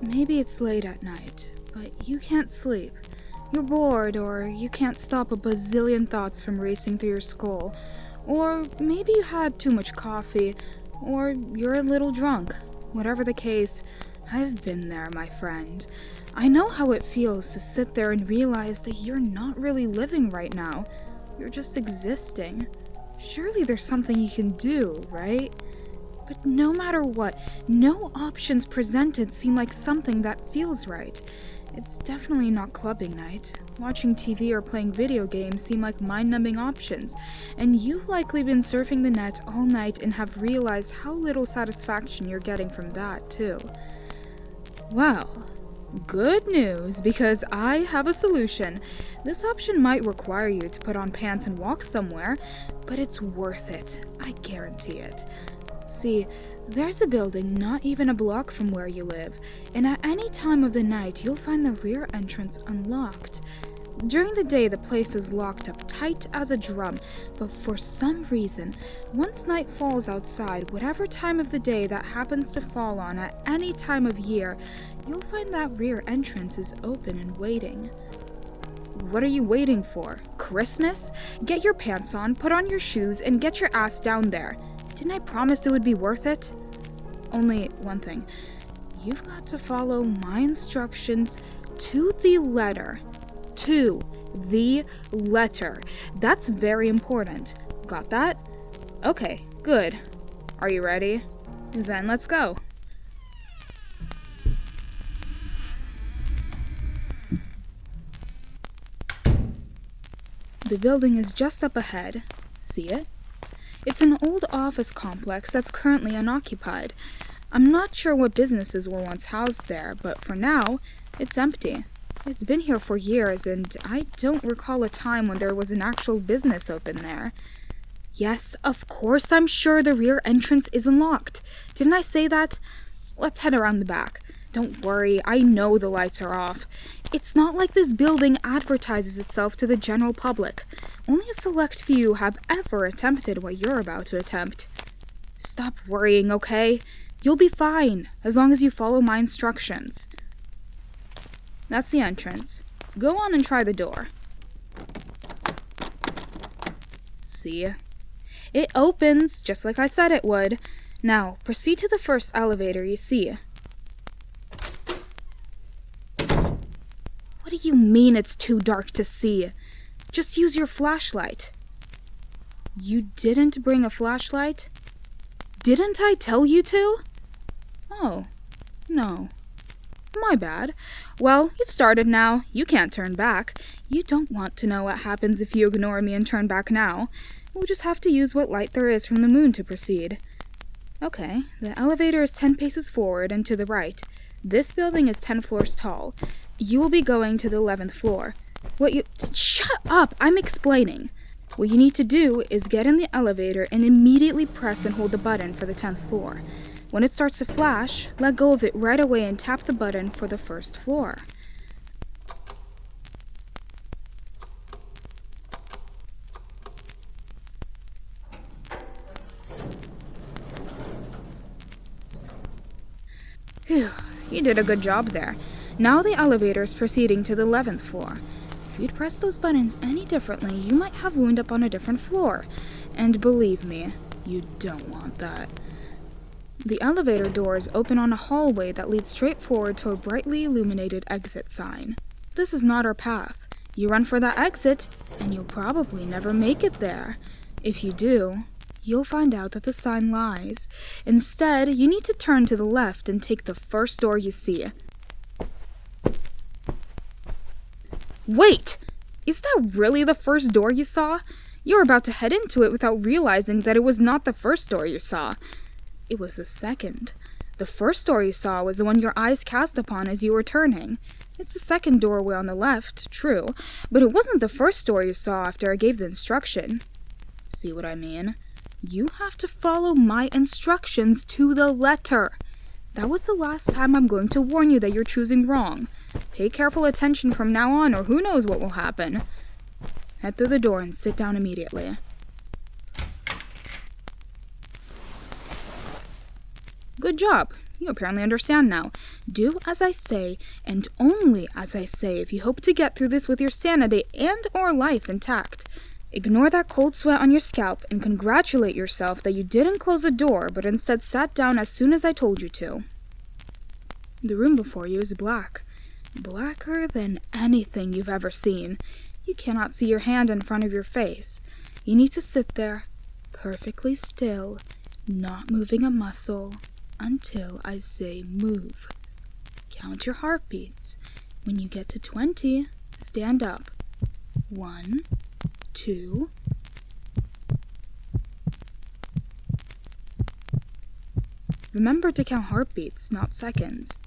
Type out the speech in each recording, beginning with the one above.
Maybe it's late at night, but you can't sleep. You're bored, or you can't stop a bazillion thoughts from racing through your skull. Or maybe you had too much coffee, or you're a little drunk. Whatever the case, I've been there, my friend. I know how it feels to sit there and realize that you're not really living right now. You're just existing. Surely there's something you can do, right? But no matter what, no options presented seem like something that feels right. It's definitely not clubbing night. Watching TV or playing video games seem like mind-numbing options, and you've likely been surfing the net all night and have realized how little satisfaction you're getting from that, too. Well, good news, because I have a solution. This option might require you to put on pants and walk somewhere, but it's worth it. I guarantee it. See, there's a building not even a block from where you live, and at any time of the night you'll find the rear entrance unlocked. During the day the place is locked up tight as a drum, but for some reason, once night falls outside, whatever time of the day that happens to fall on at any time of year, you'll find that rear entrance is open and waiting. What are you waiting for? Christmas? Get your pants on, put on your shoes, and get your ass down there. Didn't I promise it would be worth it? Only one thing. You've got to follow my instructions to the letter. To the letter. That's very important. Got that? Okay, good. Are you ready? Then let's go. The building is just up ahead. See it? It's an old office complex that's currently unoccupied. I'm not sure what businesses were once housed there, but for now, it's empty. It's been here for years, and I don't recall a time when there was an actual business open there. Yes, of course, I'm sure the rear entrance is unlocked. Didn't I say that? Let's head around the back. Don't worry, I know the lights are off. It's not like this building advertises itself to the general public. Only a select few have ever attempted what you're about to attempt. Stop worrying, okay? You'll be fine, as long as you follow my instructions. That's the entrance. Go on and try the door. See? It opens, just like I said it would. Now, proceed to the first elevator you see. What do you mean it's too dark to see? Just use your flashlight. You didn't bring a flashlight? Didn't I tell you to? Oh, no. My bad. Well, you've started now. You can't turn back. You don't want to know what happens if you ignore me and turn back now. We'll just have to use what light there is from the moon to proceed. Okay, the elevator is 10 paces forward and to the right. This building is 10 floors tall. You will be going to the 11th floor. Shut up! I'm explaining. What you need to do is get in the elevator and immediately press and hold the button for the 10th floor. When it starts to flash, let go of it right away and tap the button for the first floor. Phew, you did a good job there. Now the elevator is proceeding to the 11th floor. If you'd press those buttons any differently, you might have wound up on a different floor. And believe me, you don't want that. The elevator doors open on a hallway that leads straight forward to a brightly illuminated exit sign. This is not our path. You run for that exit, and you'll probably never make it there. If you do, you'll find out that the sign lies. Instead, you need to turn to the left and take the first door you see. Wait! Is that really the first door you saw? You're about to head into it without realizing that it was not the first door you saw. It was the second. The first door you saw was the one your eyes cast upon as you were turning. It's the second doorway on the left, true, but it wasn't the first door you saw after I gave the instruction. See what I mean? You have to follow my instructions to the letter. That was the last time I'm going to warn you that you're choosing wrong. Pay careful attention from now on, or who knows what will happen. Head through the door and sit down immediately. job. You apparently understand now. Do as I say, and only as I say, if you hope to get through this with your sanity and or life intact. Ignore that cold sweat on your scalp and congratulate yourself that you didn't close the door, but instead sat down as soon as I told you to. The room before you is black. Blacker than anything you've ever seen. You cannot see your hand in front of your face. You need to sit there, perfectly still, not moving a muscle, until I say move. Count your heartbeats. When you get to 20, stand up. 1, 2. Remember to count heartbeats, not seconds.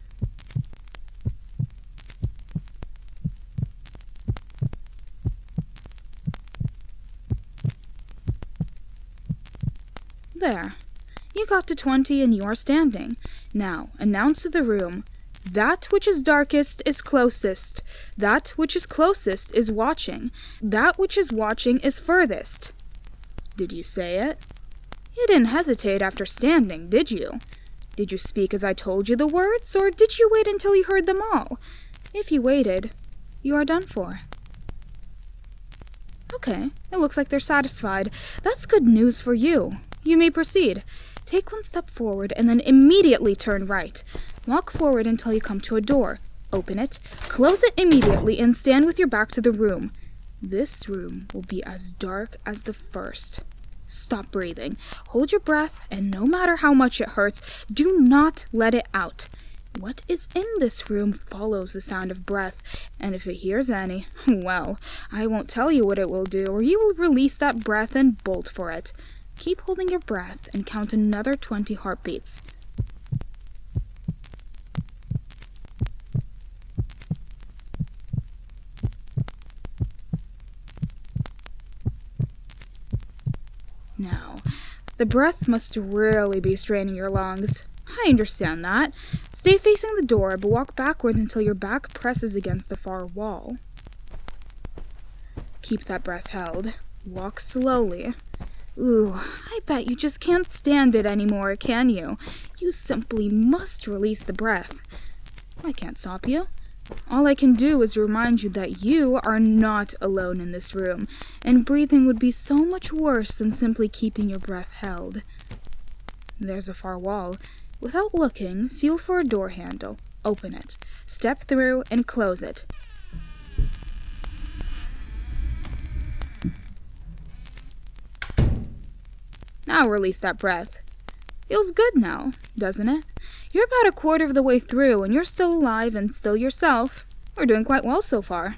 There. You got to 20 and you're standing. Now, announce to the room, that which is darkest is closest. That which is closest is watching. That which is watching is furthest. Did you say it? You didn't hesitate after standing, did you? Did you speak as I told you the words, or did you wait until you heard them all? If you waited, you are done for. Okay, it looks like they're satisfied. That's good news for you. You may proceed. Take one step forward and then immediately turn right. Walk forward until you come to a door. Open it, close it immediately, and stand with your back to the room. This room will be as dark as the first. Stop breathing. Hold your breath, and no matter how much it hurts, do not let it out. What is in this room follows the sound of breath, and if it hears any, well, I won't tell you what it will do, or you will release that breath and bolt for it. Keep holding your breath and count another 20 heartbeats. Now, the breath must really be straining your lungs. I understand that. Stay facing the door, but walk backward until your back presses against the far wall. Keep that breath held. Walk slowly. Ooh, I bet you just can't stand it anymore, can you? You simply must release the breath. I can't stop you. All I can do is remind you that you are not alone in this room, and breathing would be so much worse than simply keeping your breath held. There's a far wall. Without looking, feel for a door handle. Open it. Step through and close it. Now release that breath. Feels good now, doesn't it? You're about a quarter of the way through, and you're still alive and still yourself. We're doing quite well so far.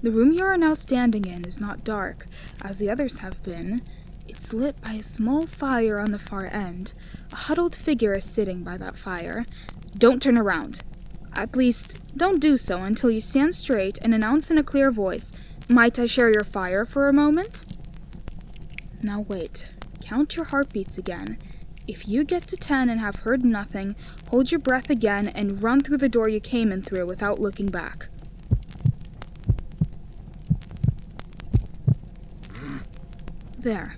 The room you are now standing in is not dark, as the others have been. It's lit by a small fire on the far end. A huddled figure is sitting by that fire. Don't turn around. At least, don't do so until you stand straight and announce in a clear voice, "Might I share your fire for a moment?" Now wait. Count your heartbeats again. If you get to 10 and have heard nothing, hold your breath again and run through the door you came in through without looking back. There.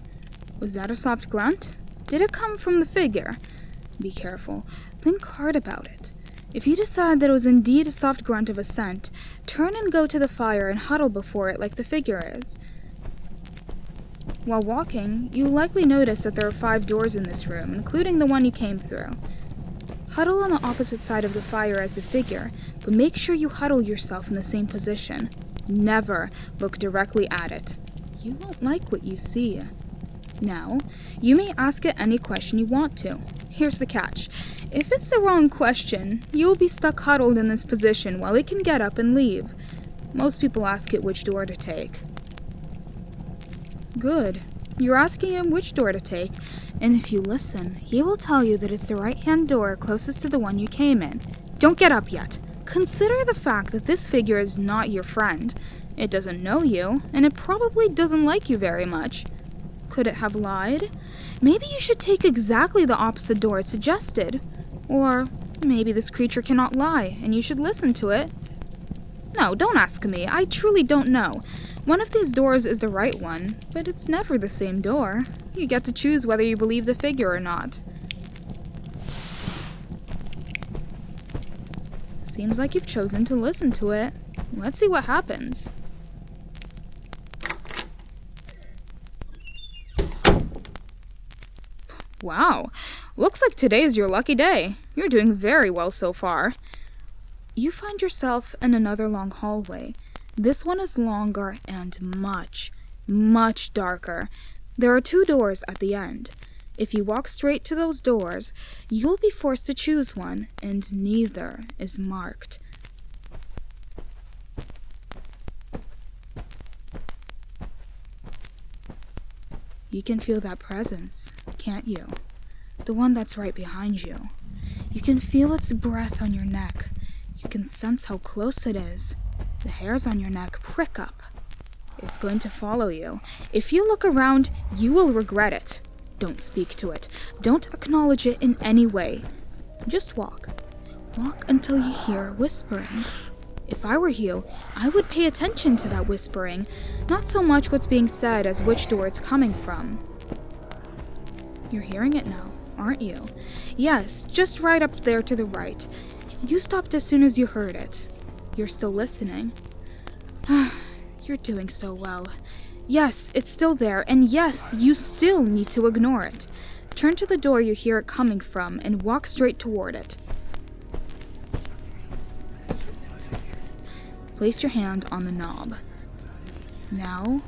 Was that a soft grunt? Did it come from the figure? Be careful. Think hard about it. If you decide that it was indeed a soft grunt of assent, turn and go to the fire and huddle before it like the figure is. While walking, you likely notice that there are 5 doors in this room, including the one you came through. Huddle on the opposite side of the fire as the figure, but make sure you huddle yourself in the same position. Never look directly at it. You won't like what you see. Now, you may ask it any question you want to. Here's the catch. If it's the wrong question, you'll be stuck huddled in this position while it can get up and leave. Most people ask it which door to take. Good. You're asking him which door to take, and if you listen, he will tell you that it's the right-hand door closest to the one you came in. Don't get up yet. Consider the fact that this figure is not your friend. It doesn't know you, and it probably doesn't like you very much. Could it have lied? Maybe you should take exactly the opposite door it suggested. Or maybe this creature cannot lie, and you should listen to it. No, don't ask me. I truly don't know. One of these doors is the right one, but it's never the same door. You get to choose whether you believe the figure or not. Seems like you've chosen to listen to it. Let's see what happens. Wow, looks like today's your lucky day. You're doing very well so far. You find yourself in another long hallway. This one is longer and much, much darker. There are 2 doors at the end. If you walk straight to those doors, you'll be forced to choose one, and neither is marked. You can feel that presence, can't you? The one that's right behind you. You can feel its breath on your neck. You can sense how close it is. The hairs on your neck prick up. It's going to follow you. If you look around, you will regret it. Don't speak to it. Don't acknowledge it in any way. Just walk. Walk until you hear whispering. If I were you, I would pay attention to that whispering, not so much what's being said as which door it's coming from. You're hearing it now, aren't you? Yes, just right up there to the right. You stopped as soon as you heard it. You're still listening. You're doing so well. Yes, it's still there, and yes, you still need to ignore it. Turn to the door you hear it coming from and walk straight toward it. Place your hand on the knob. Now,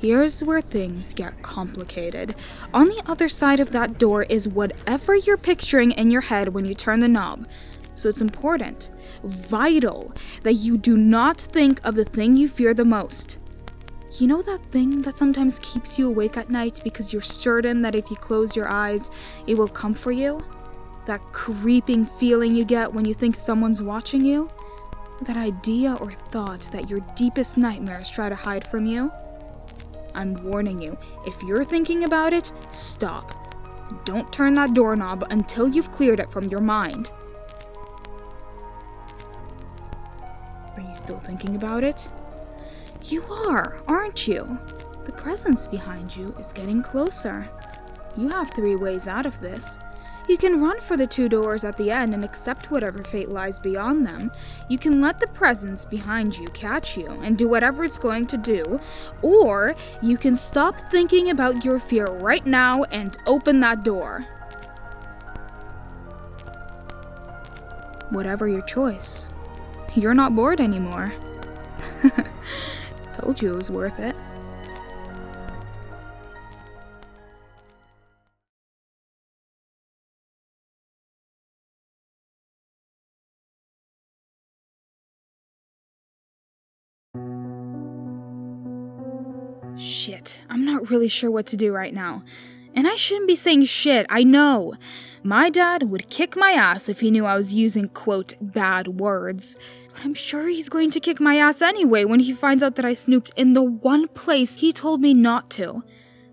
here's where things get complicated. On the other side of that door is whatever you're picturing in your head when you turn the knob. So it's important, vital, that you do not think of the thing you fear the most. You know that thing that sometimes keeps you awake at night because you're certain that if you close your eyes, it will come for you? That creeping feeling you get when you think someone's watching you? That idea or thought that your deepest nightmares try to hide from you? I'm warning you, if you're thinking about it, stop. Don't turn that doorknob until you've cleared it from your mind. Are you still thinking about it? You are, aren't you? The presence behind you is getting closer. You have 3 ways out of this. You can run for the 2 doors at the end and accept whatever fate lies beyond them. You can let the presence behind you catch you and do whatever it's going to do. Or you can stop thinking about your fear right now and open that door. Whatever your choice. You're not bored anymore. Told you it was worth it. Shit, I'm not really sure what to do right now. And I shouldn't be saying shit, I know. My dad would kick my ass if he knew I was using, quote, bad words. But I'm sure he's going to kick my ass anyway when he finds out that I snooped in the one place he told me not to.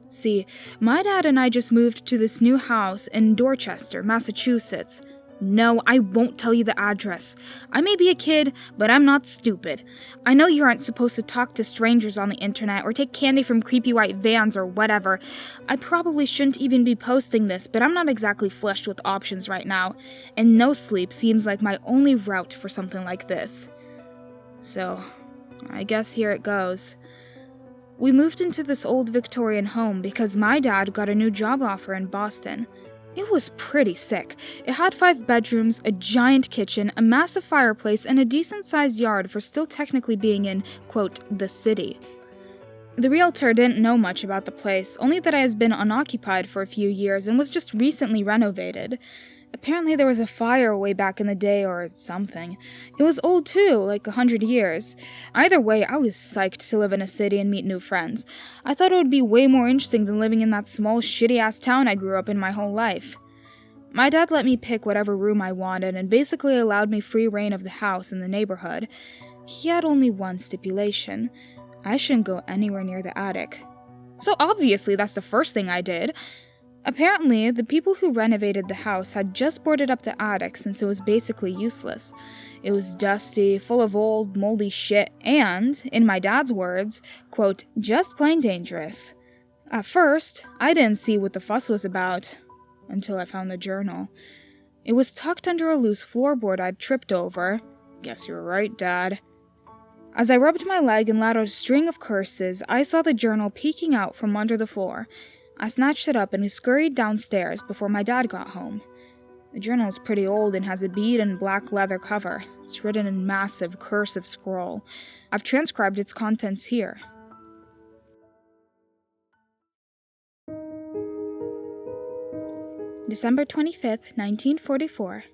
See, my dad and I just moved to this new house in Dorchester, Massachusetts. No, I won't tell you the address. I may be a kid, but I'm not stupid. I know you aren't supposed to talk to strangers on the internet or take candy from creepy white vans or whatever. I probably shouldn't even be posting this, but I'm not exactly flushed with options right now, and no sleep seems like my only route for something like this. So, I guess here it goes. We moved into this old Victorian home because my dad got a new job offer in Boston. It was pretty sick. It had 5 bedrooms, a giant kitchen, a massive fireplace, and a decent-sized yard for still technically being in, quote, the city. The realtor didn't know much about the place, only that it has been unoccupied for a few years and was just recently renovated. Apparently there was a fire way back in the day or something. It was old too, like 100 years. Either way, I was psyched to live in a city and meet new friends. I thought it would be way more interesting than living in that small, shitty-ass town I grew up in my whole life. My dad let me pick whatever room I wanted and basically allowed me free reign of the house and the neighborhood. He had only one stipulation. I shouldn't go anywhere near the attic. So obviously that's the first thing I did. Apparently, the people who renovated the house had just boarded up the attic since it was basically useless. It was dusty, full of old, moldy shit, and, in my dad's words, quote, just plain dangerous. At first, I didn't see what the fuss was about, until I found the journal. It was tucked under a loose floorboard I'd tripped over. Guess you're right, Dad. As I rubbed my leg and let out a string of curses, I saw the journal peeking out from under the floor. I snatched it up and scurried downstairs before my dad got home. The journal is pretty old and has a bead and black leather cover. It's written in massive cursive scroll. I've transcribed its contents here. December 25th, 1944.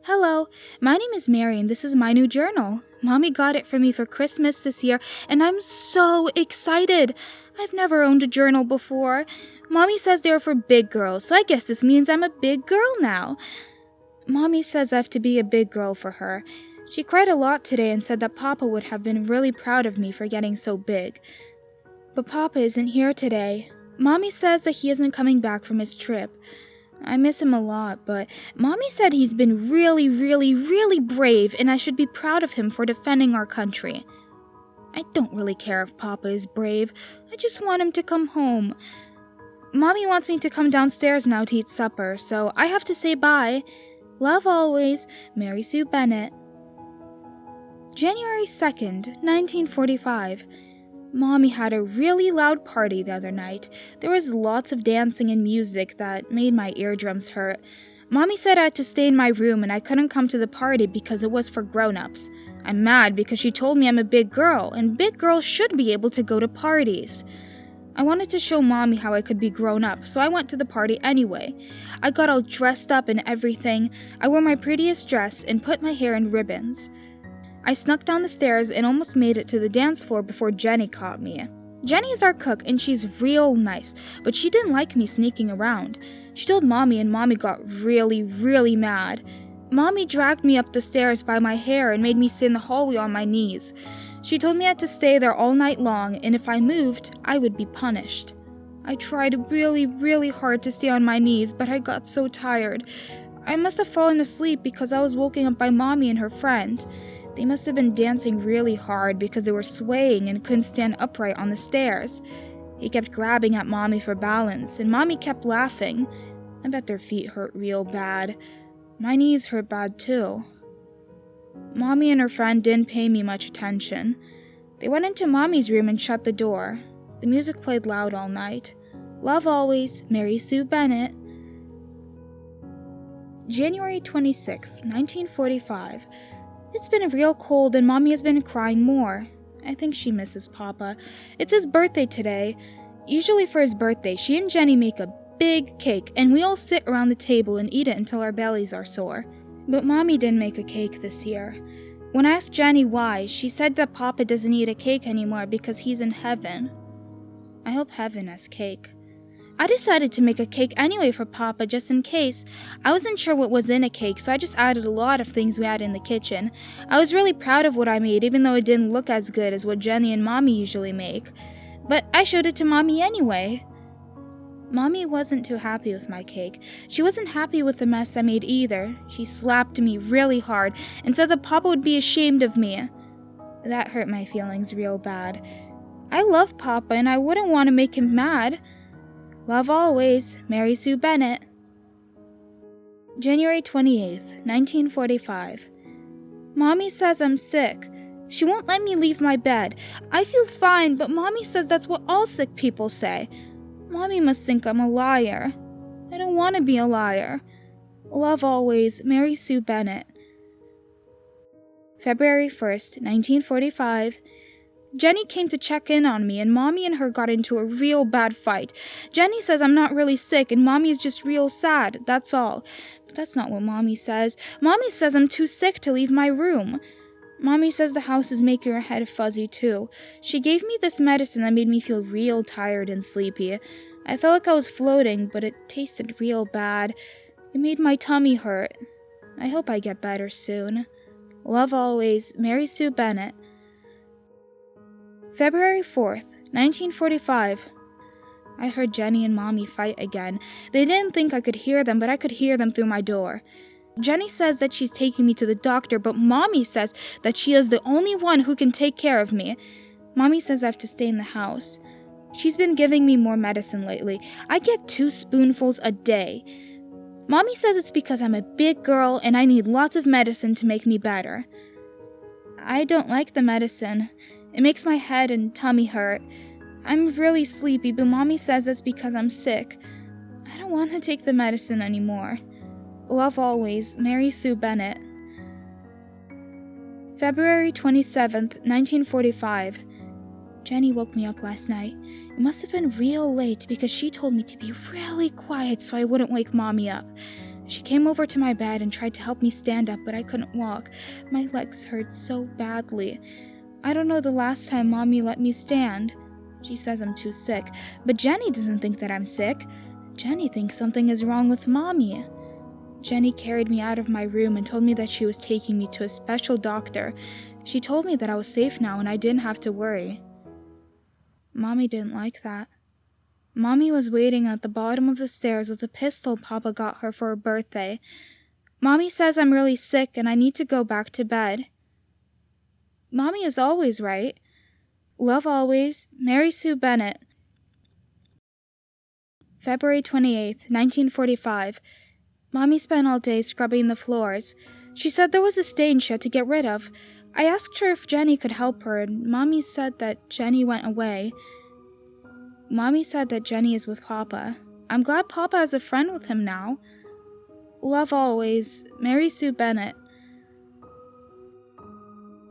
Hello, my name is Mary and this is my new journal. Mommy got it for me for Christmas this year and I'm so excited. I've never owned a journal before. Mommy says they're for big girls, so I guess this means I'm a big girl now. Mommy says I have to be a big girl for her. She cried a lot today and said that Papa would have been really proud of me for getting so big. But Papa isn't here today. Mommy says that he isn't coming back from his trip. I miss him a lot, but Mommy said he's been really, really, really brave and I should be proud of him for defending our country. I don't really care if Papa is brave. I just want him to come home. Mommy wants me to come downstairs now to eat supper, so I have to say bye. Love always, Mary Sue Bennett. January 2nd, 1945. Mommy had a really loud party the other night. There was lots of dancing and music that made my eardrums hurt. Mommy said I had to stay in my room and I couldn't come to the party because it was for grown-ups. I'm mad because she told me I'm a big girl, and big girls should be able to go to parties. I wanted to show Mommy how I could be grown up, so I went to the party anyway. I got all dressed up and everything. I wore my prettiest dress and put my hair in ribbons. I snuck down the stairs and almost made it to the dance floor before Jenny caught me. Jenny is our cook and she's real nice, but she didn't like me sneaking around. She told Mommy and Mommy got really, really mad. Mommy dragged me up the stairs by my hair and made me sit in the hallway on my knees. She told me I had to stay there all night long and if I moved, I would be punished. I tried really, really hard to stay on my knees, but I got so tired. I must have fallen asleep because I was woken up by Mommy and her friend. They must have been dancing really hard because they were swaying and couldn't stand upright on the stairs. He kept grabbing at Mommy for balance, and Mommy kept laughing. I bet their feet hurt real bad. My knees hurt bad too. Mommy and her friend didn't pay me much attention. They went into Mommy's room and shut the door. The music played loud all night. Love always, Mary Sue Bennett. January 26, 1945. It's been real cold and Mommy has been crying more. I think she misses Papa. It's his birthday today. Usually for his birthday, she and Jenny make a big cake and we all sit around the table and eat it until our bellies are sore. But Mommy didn't make a cake this year. When I asked Jenny why, she said that Papa doesn't eat a cake anymore because he's in heaven. I hope heaven has cake. I decided to make a cake anyway for Papa just in case. I wasn't sure what was in a cake, so I just added a lot of things we had in the kitchen. I was really proud of what I made, even though it didn't look as good as what Jenny and Mommy usually make. But I showed it to Mommy anyway. Mommy wasn't too happy with my cake. She wasn't happy with the mess I made either. She slapped me really hard and said that Papa would be ashamed of me. That hurt my feelings real bad. I love Papa and I wouldn't want to make him mad. Love always, Mary Sue Bennett. January 28th, 1945. Mommy says I'm sick. She won't let me leave my bed. I feel fine, but Mommy says that's what all sick people say. Mommy must think I'm a liar. I don't want to be a liar. Love always, Mary Sue Bennett. February 1st, 1945. Jenny came to check in on me and Mommy and her got into a real bad fight. Jenny says I'm not really sick and Mommy is just real sad, that's all. But that's not what Mommy says. Mommy says I'm too sick to leave my room. Mommy says the house is making her head fuzzy too. She gave me this medicine that made me feel real tired and sleepy. I felt like I was floating, but it tasted real bad. It made my tummy hurt. I hope I get better soon. Love always, Mary Sue Bennett. February 4th, 1945. I heard Jenny and Mommy fight again. They didn't think I could hear them, but I could hear them through my door. Jenny says that she's taking me to the doctor, but Mommy says that she is the only one who can take care of me. Mommy says I have to stay in the house. She's been giving me more medicine lately. I get 2 spoonfuls a day. Mommy says it's because I'm a big girl and I need lots of medicine to make me better. I don't like the medicine. It makes my head and tummy hurt. I'm really sleepy, but Mommy says it's because I'm sick. I don't want to take the medicine anymore. Love always, Mary Sue Bennett. February 27th, 1945. Jenny woke me up last night. It must have been real late because she told me to be really quiet so I wouldn't wake Mommy up. She came over to my bed and tried to help me stand up, but I couldn't walk. My legs hurt so badly. I don't know the last time Mommy let me stand. She says I'm too sick, but Jenny doesn't think that I'm sick. Jenny thinks something is wrong with Mommy. Jenny carried me out of my room and told me that she was taking me to a special doctor. She told me that I was safe now and I didn't have to worry. Mommy didn't like that. Mommy was waiting at the bottom of the stairs with a pistol Papa got her for her birthday. Mommy says I'm really sick and I need to go back to bed. Mommy is always right. Love always, Mary Sue Bennett. February 28th, 1945. Mommy spent all day scrubbing the floors. She said there was a stain she had to get rid of. I asked her if Jenny could help her, and Mommy said that Jenny went away. Mommy said that Jenny is with Papa. I'm glad Papa has a friend with him now. Love always, Mary Sue Bennett.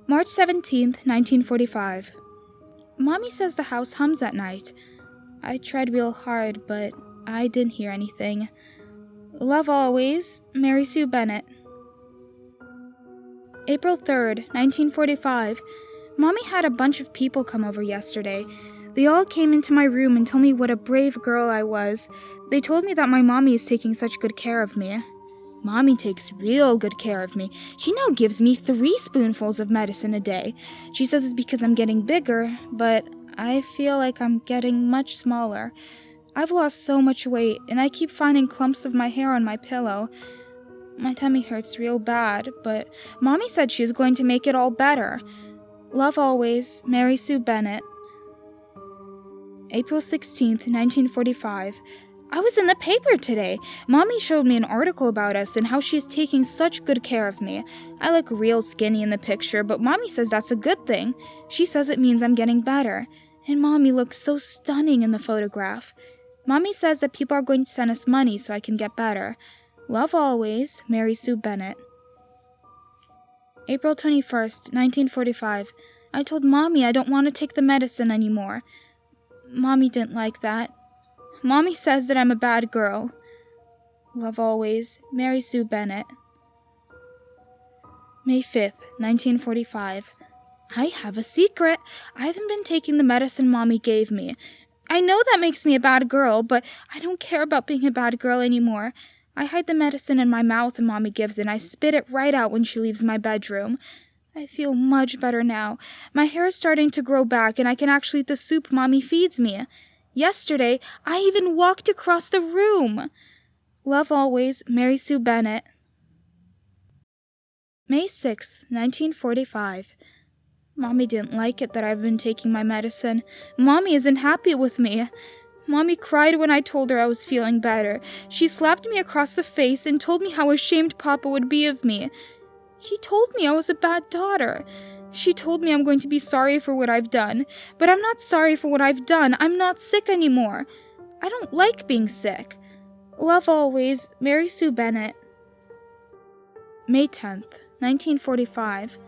March 17th, 1945. Mommy says the house hums at night. I tried real hard, but I didn't hear anything. Love always, Mary Sue Bennett. April 3rd, 1945. Mommy had a bunch of people come over yesterday. They all came into my room and told me what a brave girl I was. They told me that my mommy is taking such good care of me. Mommy takes real good care of me. She now gives me 3 spoonfuls of medicine a day. She says it's because I'm getting bigger, but I feel like I'm getting much smaller. I've lost so much weight, and I keep finding clumps of my hair on my pillow. My tummy hurts real bad, but Mommy said she was going to make it all better. Love always, Mary Sue Bennett. April 16th, 1945. I was in the paper today. Mommy showed me an article about us and how she is taking such good care of me. I look real skinny in the picture, but Mommy says that's a good thing. She says it means I'm getting better. And Mommy looks so stunning in the photograph. Mommy says that people are going to send us money so I can get better. Love always, Mary Sue Bennett. April 21st, 1945. I told Mommy I don't want to take the medicine anymore. Mommy didn't like that. Mommy says that I'm a bad girl. Love always, Mary Sue Bennett. May 5th, 1945. I have a secret. I haven't been taking the medicine Mommy gave me. I know that makes me a bad girl, but I don't care about being a bad girl anymore. I hide the medicine in my mouth and Mommy gives it, and I spit it right out when she leaves my bedroom. I feel much better now. My hair is starting to grow back, and I can actually eat the soup Mommy feeds me. Yesterday, I even walked across the room. Love always, Mary Sue Bennett. May 6th, 1945. Mommy didn't like it that I've been taking my medicine. Mommy isn't happy with me. Mommy cried when I told her I was feeling better. She slapped me across the face and told me how ashamed Papa would be of me. She told me I was a bad daughter. She told me I'm going to be sorry for what I've done. But I'm not sorry for what I've done. I'm not sick anymore. I don't like being sick. Love always, Mary Sue Bennett. May 10th, 1945.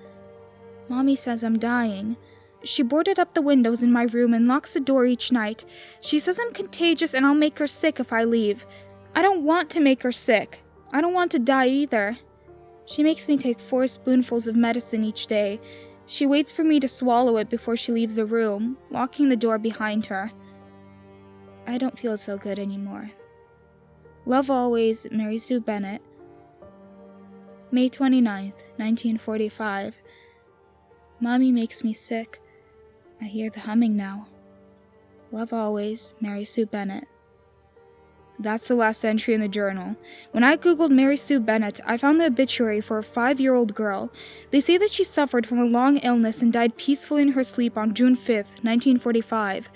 Mommy says I'm dying. She boarded up the windows in my room and locks the door each night. She says I'm contagious and I'll make her sick if I leave. I don't want to make her sick. I don't want to die either. She makes me take 4 spoonfuls of medicine each day. She waits for me to swallow it before she leaves the room, locking the door behind her. I don't feel so good anymore. Love always, Mary Sue Bennett. May 29th, 1945. Mommy makes me sick. I hear the humming now. Love always, Mary Sue Bennett. That's the last entry in the journal. When I googled Mary Sue Bennett, I found the obituary for a 5-year-old girl. They say that she suffered from a long illness and died peacefully in her sleep on June 5th, 1945.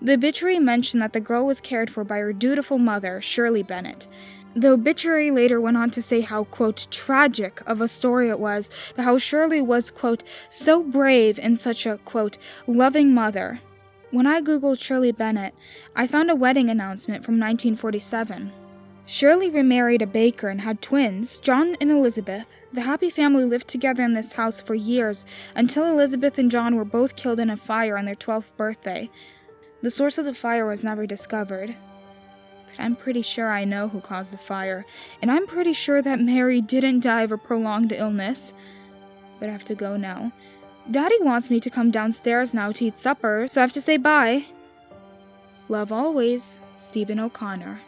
The obituary mentioned that the girl was cared for by her dutiful mother, Shirley Bennett. The obituary later went on to say how, quote, tragic of a story it was, but how Shirley was, quote, so brave and such a, quote, loving mother. When I googled Shirley Bennett, I found a wedding announcement from 1947. Shirley remarried a baker and had twins, John and Elizabeth. The happy family lived together in this house for years, until Elizabeth and John were both killed in a fire on their 12th birthday. The source of the fire was never discovered. But I'm pretty sure I know who caused the fire, and I'm pretty sure that Mary didn't die of a prolonged illness. But I have to go now. Daddy wants me to come downstairs now to eat supper, so I have to say bye. Love always, Stephen O'Connor.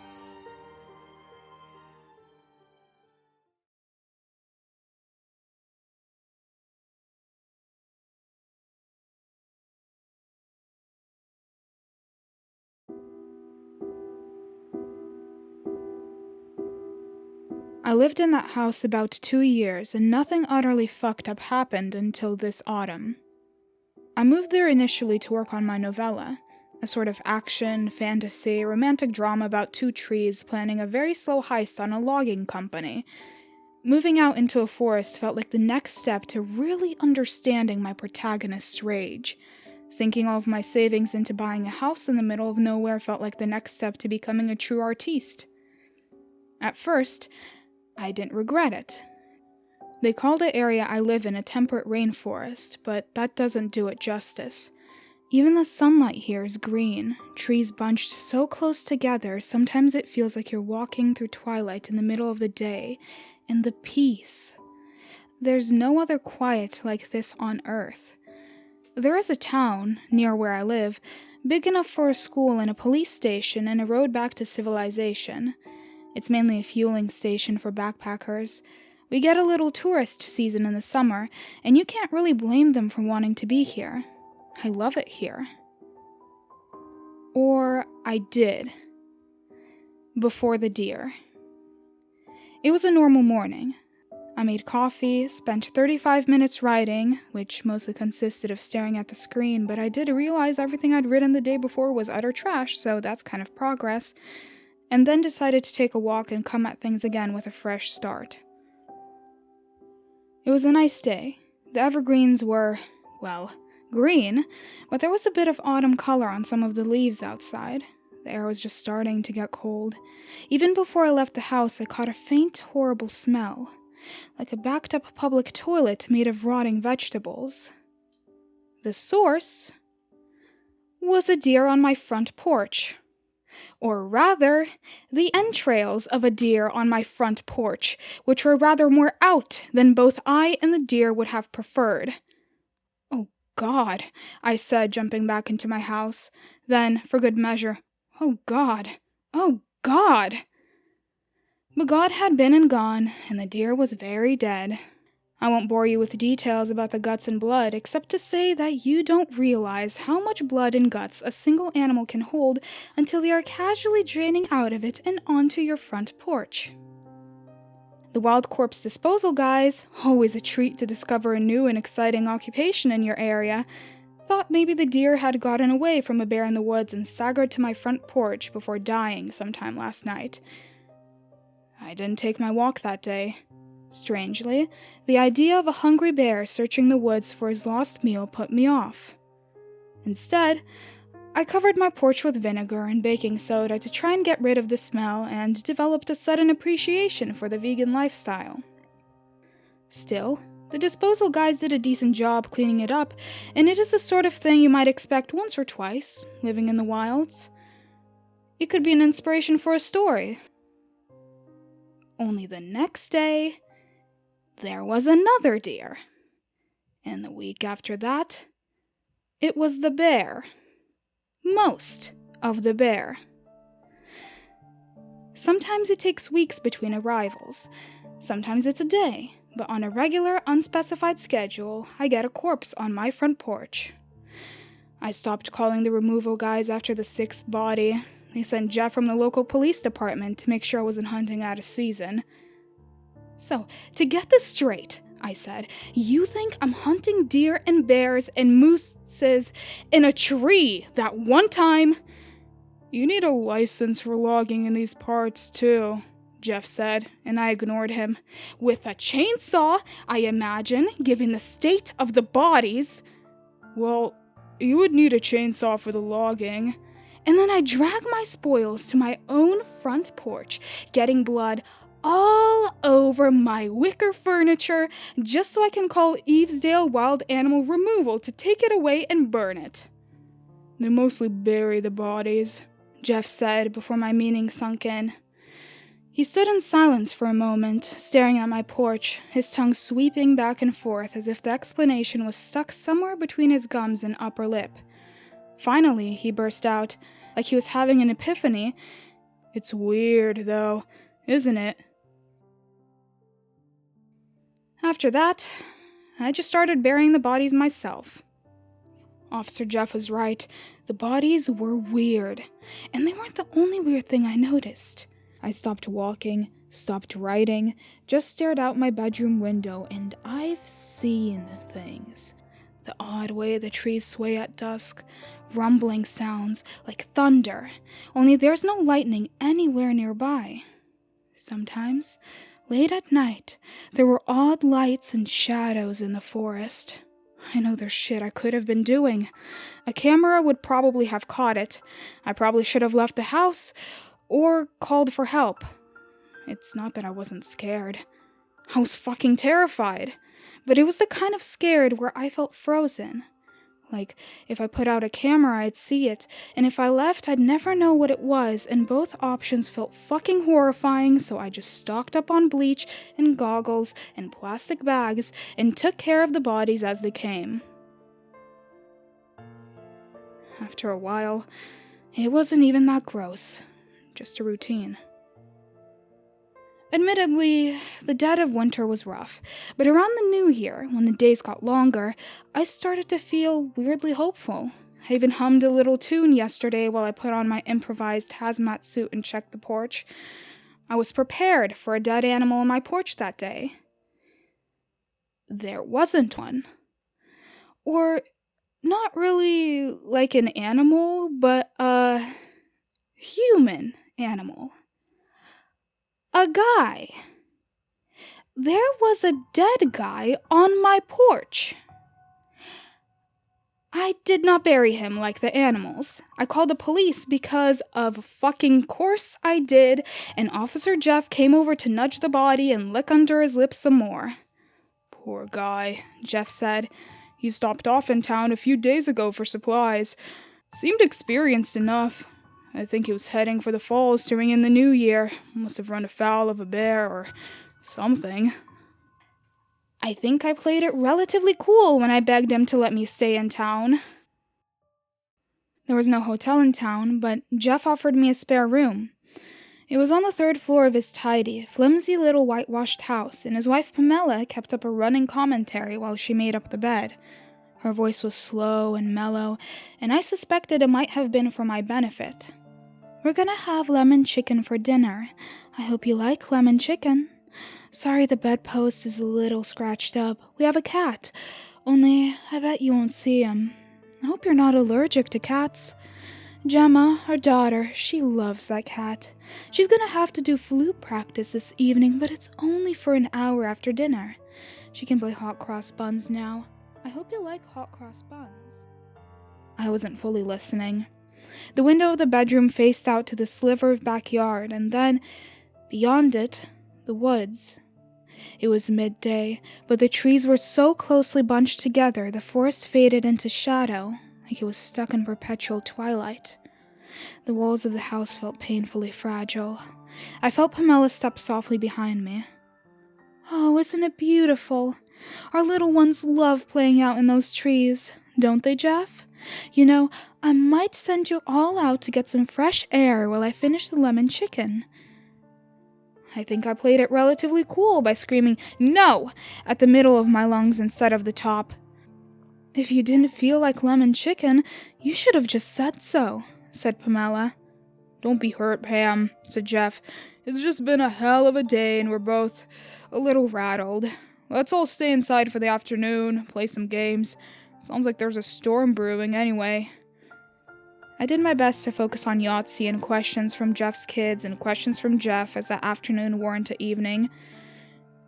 I lived in that house about 2 years, and nothing utterly fucked up happened until this autumn. I moved there initially to work on my novella, a sort of action, fantasy, romantic drama about 2 trees planning a very slow heist on a logging company. Moving out into a forest felt like the next step to really understanding my protagonist's rage. Sinking all of my savings into buying a house in the middle of nowhere felt like the next step to becoming a true artiste. At first, I didn't regret it. They call the area I live in a temperate rainforest, but that doesn't do it justice. Even the sunlight here is green, trees bunched so close together, sometimes it feels like you're walking through twilight in the middle of the day, and the peace. There's no other quiet like this on Earth. There is a town, near where I live, big enough for a school and a police station and a road back to civilization. It's mainly a fueling station for backpackers. We get a little tourist season in the summer, and you can't really blame them for wanting to be here. I love it here. Or I did. Before the deer. It was a normal morning. I made coffee, spent 35 minutes writing, which mostly consisted of staring at the screen, but I did realize everything I'd written the day before was utter trash, so that's kind of progress. And then decided to take a walk and come at things again with a fresh start. It was a nice day. The evergreens were, well, green, but there was a bit of autumn color on some of the leaves outside. The air was just starting to get cold. Even before I left the house, I caught a faint, horrible smell, like a backed-up public toilet made of rotting vegetables. The source was a deer on my front porch. Or rather, the entrails of a deer on my front porch, which were rather more out than both I and the deer would have preferred. "Oh, God," I said, jumping back into my house. Then, for good measure, "Oh, God! Oh, God!" But God had been and gone, and the deer was very dead. I won't bore you with details about the guts and blood, except to say that you don't realize how much blood and guts a single animal can hold until they are casually draining out of it and onto your front porch. The wild corpse disposal guys, always a treat to discover a new and exciting occupation in your area, thought maybe the deer had gotten away from a bear in the woods and staggered to my front porch before dying sometime last night. I didn't take my walk that day. Strangely, the idea of a hungry bear searching the woods for his lost meal put me off. Instead, I covered my porch with vinegar and baking soda to try and get rid of the smell and developed a sudden appreciation for the vegan lifestyle. Still, the disposal guys did a decent job cleaning it up, and it is the sort of thing you might expect once or twice, living in the wilds. It could be an inspiration for a story. Only the next day, there was another deer. And the week after that, it was the bear. Most of the bear. Sometimes it takes weeks between arrivals. Sometimes it's a day. But on a regular, unspecified schedule, I get a corpse on my front porch. I stopped calling the removal guys after the 6th body. They sent Jeff from the local police department to make sure I wasn't hunting out of season. "So, to get this straight," I said, "you think I'm hunting deer and bears and mooses in a tree that one time? You need a license for logging in these parts, too," Jeff said, and I ignored him. With a chainsaw, I imagine, given the state of the bodies. Well, you would need a chainsaw for the logging. And then I drag my spoils to my own front porch, getting blood all over my wicker furniture, just so I can call Eavesdale Wild Animal Removal to take it away and burn it. They mostly bury the bodies, Jeff said before my meaning sunk in. He stood in silence for a moment, staring at my porch, his tongue sweeping back and forth as if the explanation was stuck somewhere between his gums and upper lip. Finally, he burst out, like he was having an epiphany. It's weird, though, isn't it? After that, I just started burying the bodies myself. Officer Jeff was right. The bodies were weird, and they weren't the only weird thing I noticed. I stopped walking, stopped writing, just stared out my bedroom window, and I've seen things. The odd way the trees sway at dusk, rumbling sounds like thunder, only there's no lightning anywhere nearby. Sometimes, late at night, there were odd lights and shadows in the forest. I know there's shit I could have been doing. A camera would probably have caught it. I probably should have left the house or called for help. It's not that I wasn't scared. I was fucking terrified. But it was the kind of scared where I felt frozen. Like, if I put out a camera, I'd see it, and if I left, I'd never know what it was, and both options felt fucking horrifying, so I just stocked up on bleach and goggles and plastic bags and took care of the bodies as they came. After a while, it wasn't even that gross, just a routine. Admittedly, the dead of winter was rough, but around the new year, when the days got longer, I started to feel weirdly hopeful. I even hummed a little tune yesterday while I put on my improvised hazmat suit and checked the porch. I was prepared for a dead animal on my porch that day. There wasn't one. Or, not really like an animal, but a human animal. A guy. There was a dead guy on my porch. I did not bury him like the animals. I called the police because of fucking course I did, and Officer Jeff came over to nudge the body and lick under his lips some more. Poor guy, Jeff said. He stopped off in town a few days ago for supplies. Seemed experienced enough. I think he was heading for the falls to ring in the new year. Must have run afoul of a bear or something. I think I played it relatively cool when I begged him to let me stay in town. There was no hotel in town, but Jeff offered me a spare room. It was on the 3rd floor of his tidy, flimsy little whitewashed house, and his wife Pamela kept up a running commentary while she made up the bed. Her voice was slow and mellow, and I suspected it might have been for my benefit. We're gonna have lemon chicken for dinner. I hope you like lemon chicken. Sorry the bedpost is a little scratched up. We have a cat. Only, I bet you won't see him. I hope you're not allergic to cats. Gemma, our daughter, she loves that cat. She's gonna have to do flute practice this evening, but it's only for an hour after dinner. She can play hot cross buns now. I hope you like hot cross buns. I wasn't fully listening. The window of the bedroom faced out to the sliver of backyard, and then, beyond it, the woods. It was midday, but the trees were so closely bunched together the forest faded into shadow, like it was stuck in perpetual twilight. The walls of the house felt painfully fragile. I felt Pamela step softly behind me. Oh, isn't it beautiful? Our little ones love playing out in those trees, don't they, Jeff? You know, I might send you all out to get some fresh air while I finish the lemon chicken. I think I played it relatively cool by screaming, "No!" at the middle of my lungs instead of the top. If you didn't feel like lemon chicken, you should have just said so, said Pamela. Don't be hurt, Pam, said Jeff. It's just been a hell of a day and we're both a little rattled. Let's all stay inside for the afternoon, play some games. Sounds like there's a storm brewing anyway. I did my best to focus on Yahtzee and questions from Jeff's kids and questions from Jeff as the afternoon wore into evening.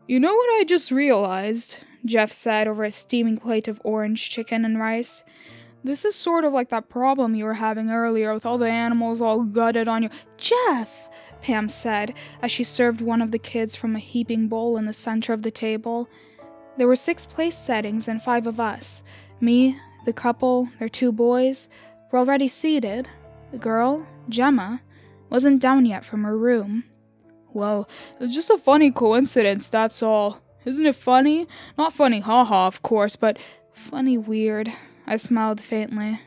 "You know what I just realized?" Jeff said over a steaming plate of orange chicken and rice. "This is sort of like that problem you were having earlier with all the animals all gutted on you." "Jeff!" Pam said as she served one of the kids from a heaping bowl in the center of the table. There were 6 place settings and 5 of us. Me, the couple, their 2 boys, were already seated. The girl, Gemma, wasn't down yet from her room. "Well, it's just a funny coincidence, that's all. Isn't it funny? Not funny haha, of course, but funny weird." I smiled faintly.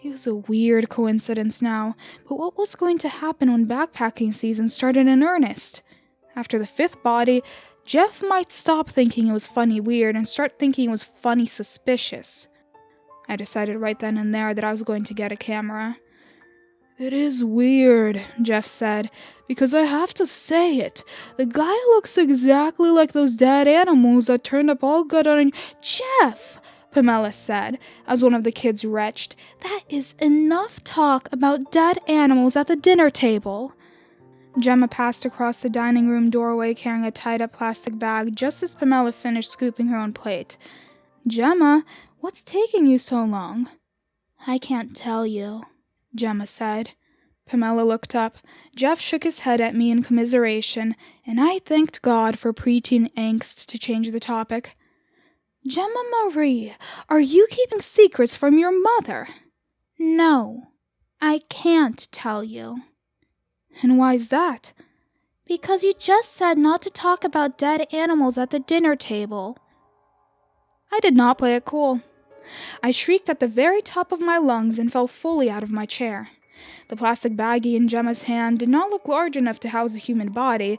It was a weird coincidence now, but what was going to happen when backpacking season started in earnest? After the 5th body, Jeff might stop thinking it was funny weird and start thinking it was funny suspicious. I decided right then and there that I was going to get a camera. "It is weird," Jeff said, "because I have to say it. The guy looks exactly like those dead animals that turned up all good on..." "Jeff!" Pamela said, as one of the kids retched. "That is enough talk about dead animals at the dinner table." Gemma passed across the dining room doorway carrying a tied-up plastic bag just as Pamela finished scooping her own plate. "Gemma, what's taking you so long?" "I can't tell you," Gemma said. Pamela looked up. Jeff shook his head at me in commiseration, and I thanked God for preteen angst to change the topic. "Gemma Marie, are you keeping secrets from your mother?" "No, I can't tell you." "And why's that?" "Because you just said not to talk about dead animals at the dinner table." I did not play it cool. I shrieked at the very top of my lungs and fell fully out of my chair. The plastic baggie in Gemma's hand did not look large enough to house a human body,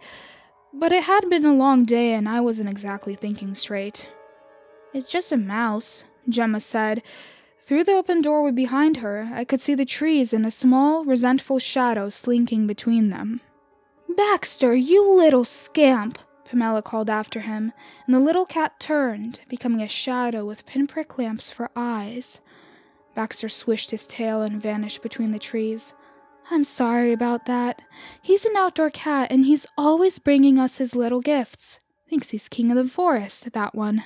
but it had been a long day and I wasn't exactly thinking straight. "It's just a mouse," Gemma said. Through the open doorway behind her, I could see the trees and a small, resentful shadow slinking between them. "Baxter, you little scamp!" Pamela called after him, and the little cat turned, becoming a shadow with pinprick lamps for eyes. Baxter swished his tail and vanished between the trees. "I'm sorry about that. He's an outdoor cat, and he's always bringing us his little gifts. Thinks he's king of the forest, that one."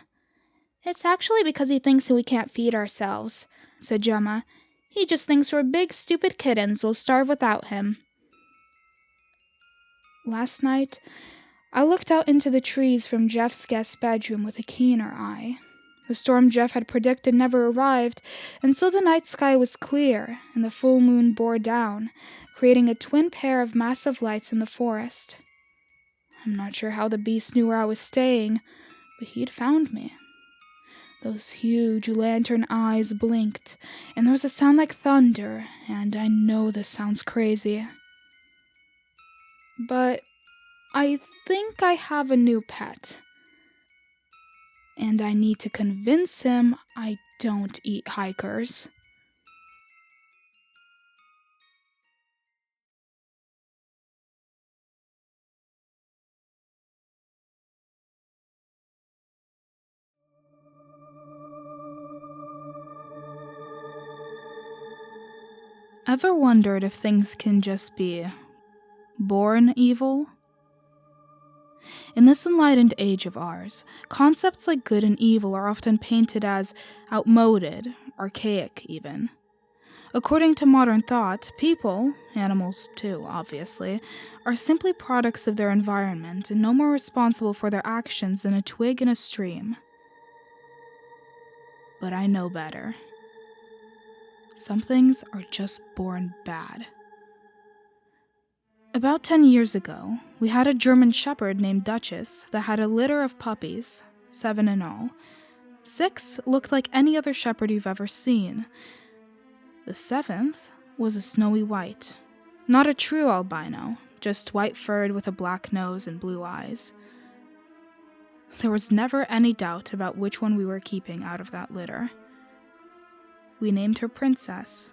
"It's actually because he thinks we can't feed ourselves," said Gemma. "He just thinks we're big, stupid kittens will starve without him." Last night, I looked out into the trees from Jeff's guest bedroom with a keener eye. The storm Jeff had predicted never arrived, and so the night sky was clear, and the full moon bore down, creating a twin pair of massive lights in the forest. I'm not sure how the beast knew where I was staying, but he'd found me. Those huge lantern eyes blinked, and there was a sound like thunder, and I know this sounds crazy. But I think I have a new pet. And I need to convince him I don't eat hikers. Ever wondered if things can just be born evil? In this enlightened age of ours, concepts like good and evil are often painted as outmoded, archaic even. According to modern thought, people, animals too, obviously, are simply products of their environment and no more responsible for their actions than a twig in a stream. But I know better. Some things are just born bad. About 10 years ago, we had a German shepherd named Duchess that had a litter of puppies, 7 in all. 6 looked like any other shepherd you've ever seen. The 7th was a snowy white. Not a true albino, just white-furred with a black nose and blue eyes. There was never any doubt about which one we were keeping out of that litter. We named her Princess.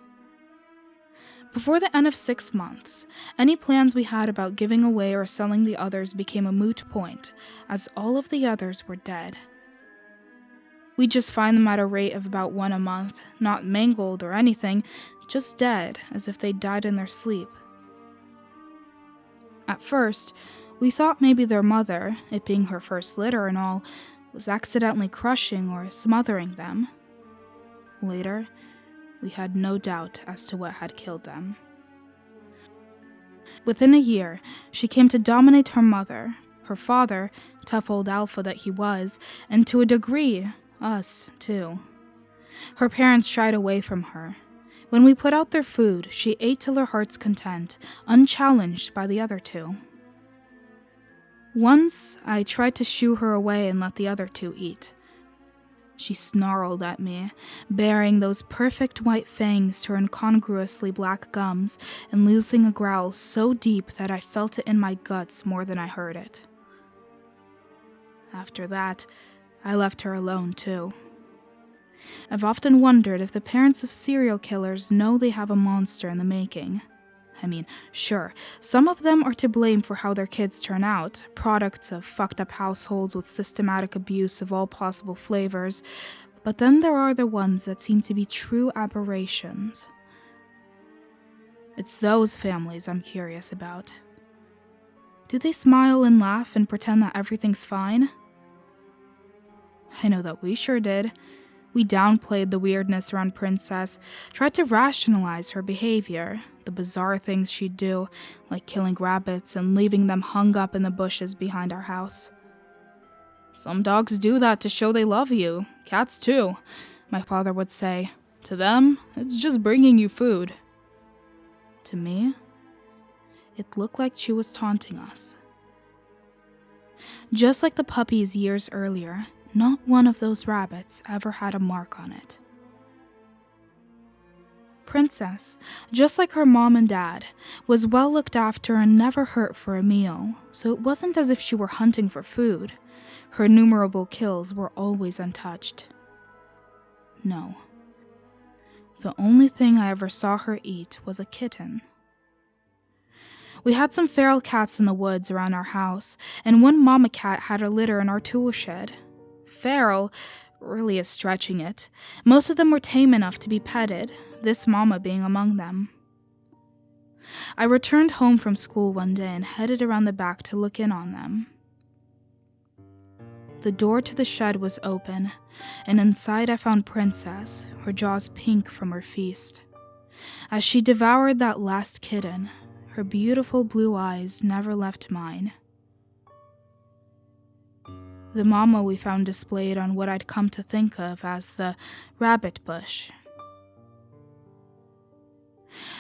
Before the end of 6 months, any plans we had about giving away or selling the others became a moot point, as all of the others were dead. We'd just find them at a rate of about one a month, not mangled or anything, just dead, as if they'd died in their sleep. At first, we thought maybe their mother, it being her first litter and all, was accidentally crushing or smothering them. Later, we had no doubt as to what had killed them. Within a year, she came to dominate her mother, her father, tough old alpha that he was, and to a degree, us, too. Her parents shied away from her. When we put out their food, she ate till her heart's content, unchallenged by the other two. Once, I tried to shoo her away and let the other two eat. She snarled at me, baring those perfect white fangs to her incongruously black gums and losing a growl so deep that I felt it in my guts more than I heard it. After that, I left her alone too. I've often wondered if the parents of serial killers know they have a monster in the making. I mean, sure, some of them are to blame for how their kids turn out, products of fucked up households with systematic abuse of all possible flavors, but then there are the ones that seem to be true aberrations. It's those families I'm curious about. Do they smile and laugh and pretend that everything's fine? I know that we sure did. We downplayed the weirdness around Princess, tried to rationalize her behavior, the bizarre things she'd do, like killing rabbits and leaving them hung up in the bushes behind our house. Some dogs do that to show they love you. Cats too, my father would say. To them, it's just bringing you food. To me, it looked like she was taunting us. Just like the puppies years earlier, not one of those rabbits ever had a mark on it. Princess, just like her mom and dad, was well looked after and never hurt for a meal, so it wasn't as if she were hunting for food. Her innumerable kills were always untouched. No. The only thing I ever saw her eat was a kitten. We had some feral cats in the woods around our house, and one mama cat had a litter in our tool shed. Feral really is stretching it. Most of them were tame enough to be petted, this mama being among them. I returned home from school one day and headed around the back to look in on them. The door to the shed was open, and inside I found Princess, her jaws pink from her feast. As she devoured that last kitten, her beautiful blue eyes never left mine. The mama we found displayed on what I'd come to think of as the rabbit bush.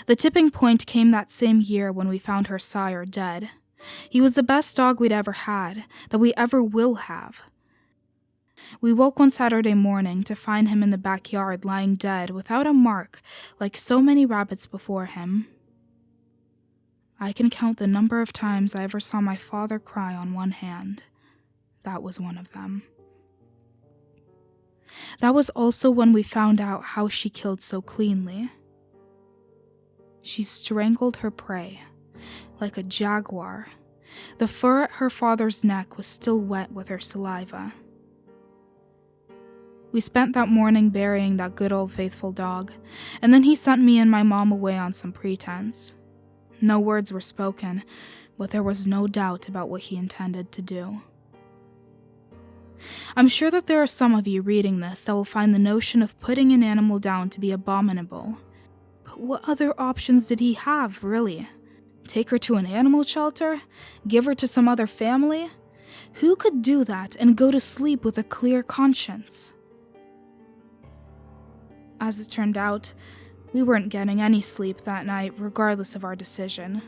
The tipping point came that same year when we found her sire dead. He was the best dog we'd ever had, that we ever will have. We woke one Saturday morning to find him in the backyard lying dead without a mark, like so many rabbits before him. I can count the number of times I ever saw my father cry on one hand. That was one of them. That was also when we found out how she killed so cleanly. She strangled her prey, like a jaguar. The fur at her father's neck was still wet with her saliva. We spent that morning burying that good old faithful dog, and then he sent me and my mom away on some pretense. No words were spoken, but there was no doubt about what he intended to do. I'm sure that there are some of you reading this that will find the notion of putting an animal down to be abominable. But what other options did he have, really? Take her to an animal shelter? Give her to some other family? Who could do that and go to sleep with a clear conscience? As it turned out, we weren't getting any sleep that night, regardless of our decision.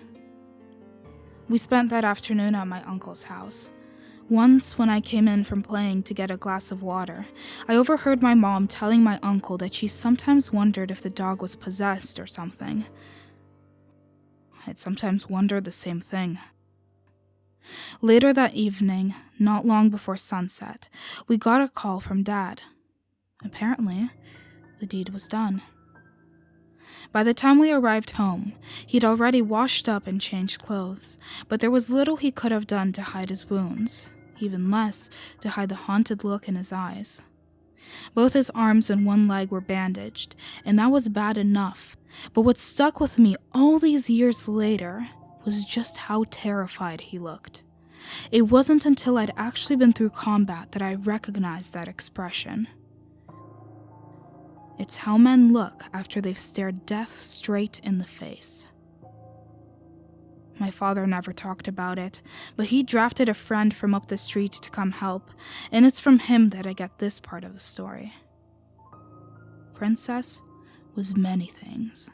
We spent that afternoon at my uncle's house. Once, when I came in from playing to get a glass of water, I overheard my mom telling my uncle that she sometimes wondered if the dog was possessed or something. I'd sometimes wondered the same thing. Later that evening, not long before sunset, we got a call from Dad. Apparently, the deed was done. By the time we arrived home, he'd already washed up and changed clothes, but there was little he could have done to hide his wounds, even less to hide the haunted look in his eyes. Both his arms and one leg were bandaged, and that was bad enough. But what stuck with me all these years later was just how terrified he looked. It wasn't until I'd actually been through combat that I recognized that expression. It's how men look after they've stared death straight in the face. My father never talked about it, but he drafted a friend from up the street to come help, and it's from him that I get this part of the story. Princess was many things,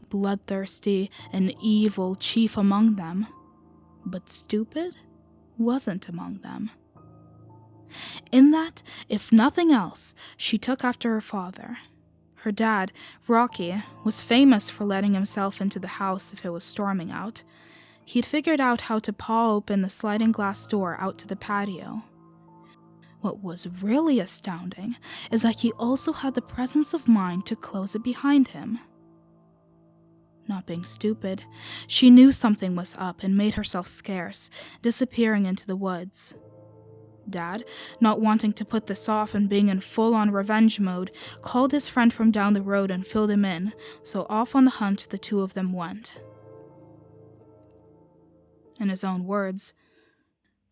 bloodthirsty and evil chief among them, but stupid wasn't among them. In that, if nothing else, she took after her father. Her dad, Rocky, was famous for letting himself into the house if it was storming out. He'd figured out how to paw open the sliding glass door out to the patio. What was really astounding is that he also had the presence of mind to close it behind him. Not being stupid, she knew something was up and made herself scarce, disappearing into the woods. Dad, not wanting to put this off and being in full-on revenge mode, called his friend from down the road and filled him in, so off on the hunt the two of them went. In his own words,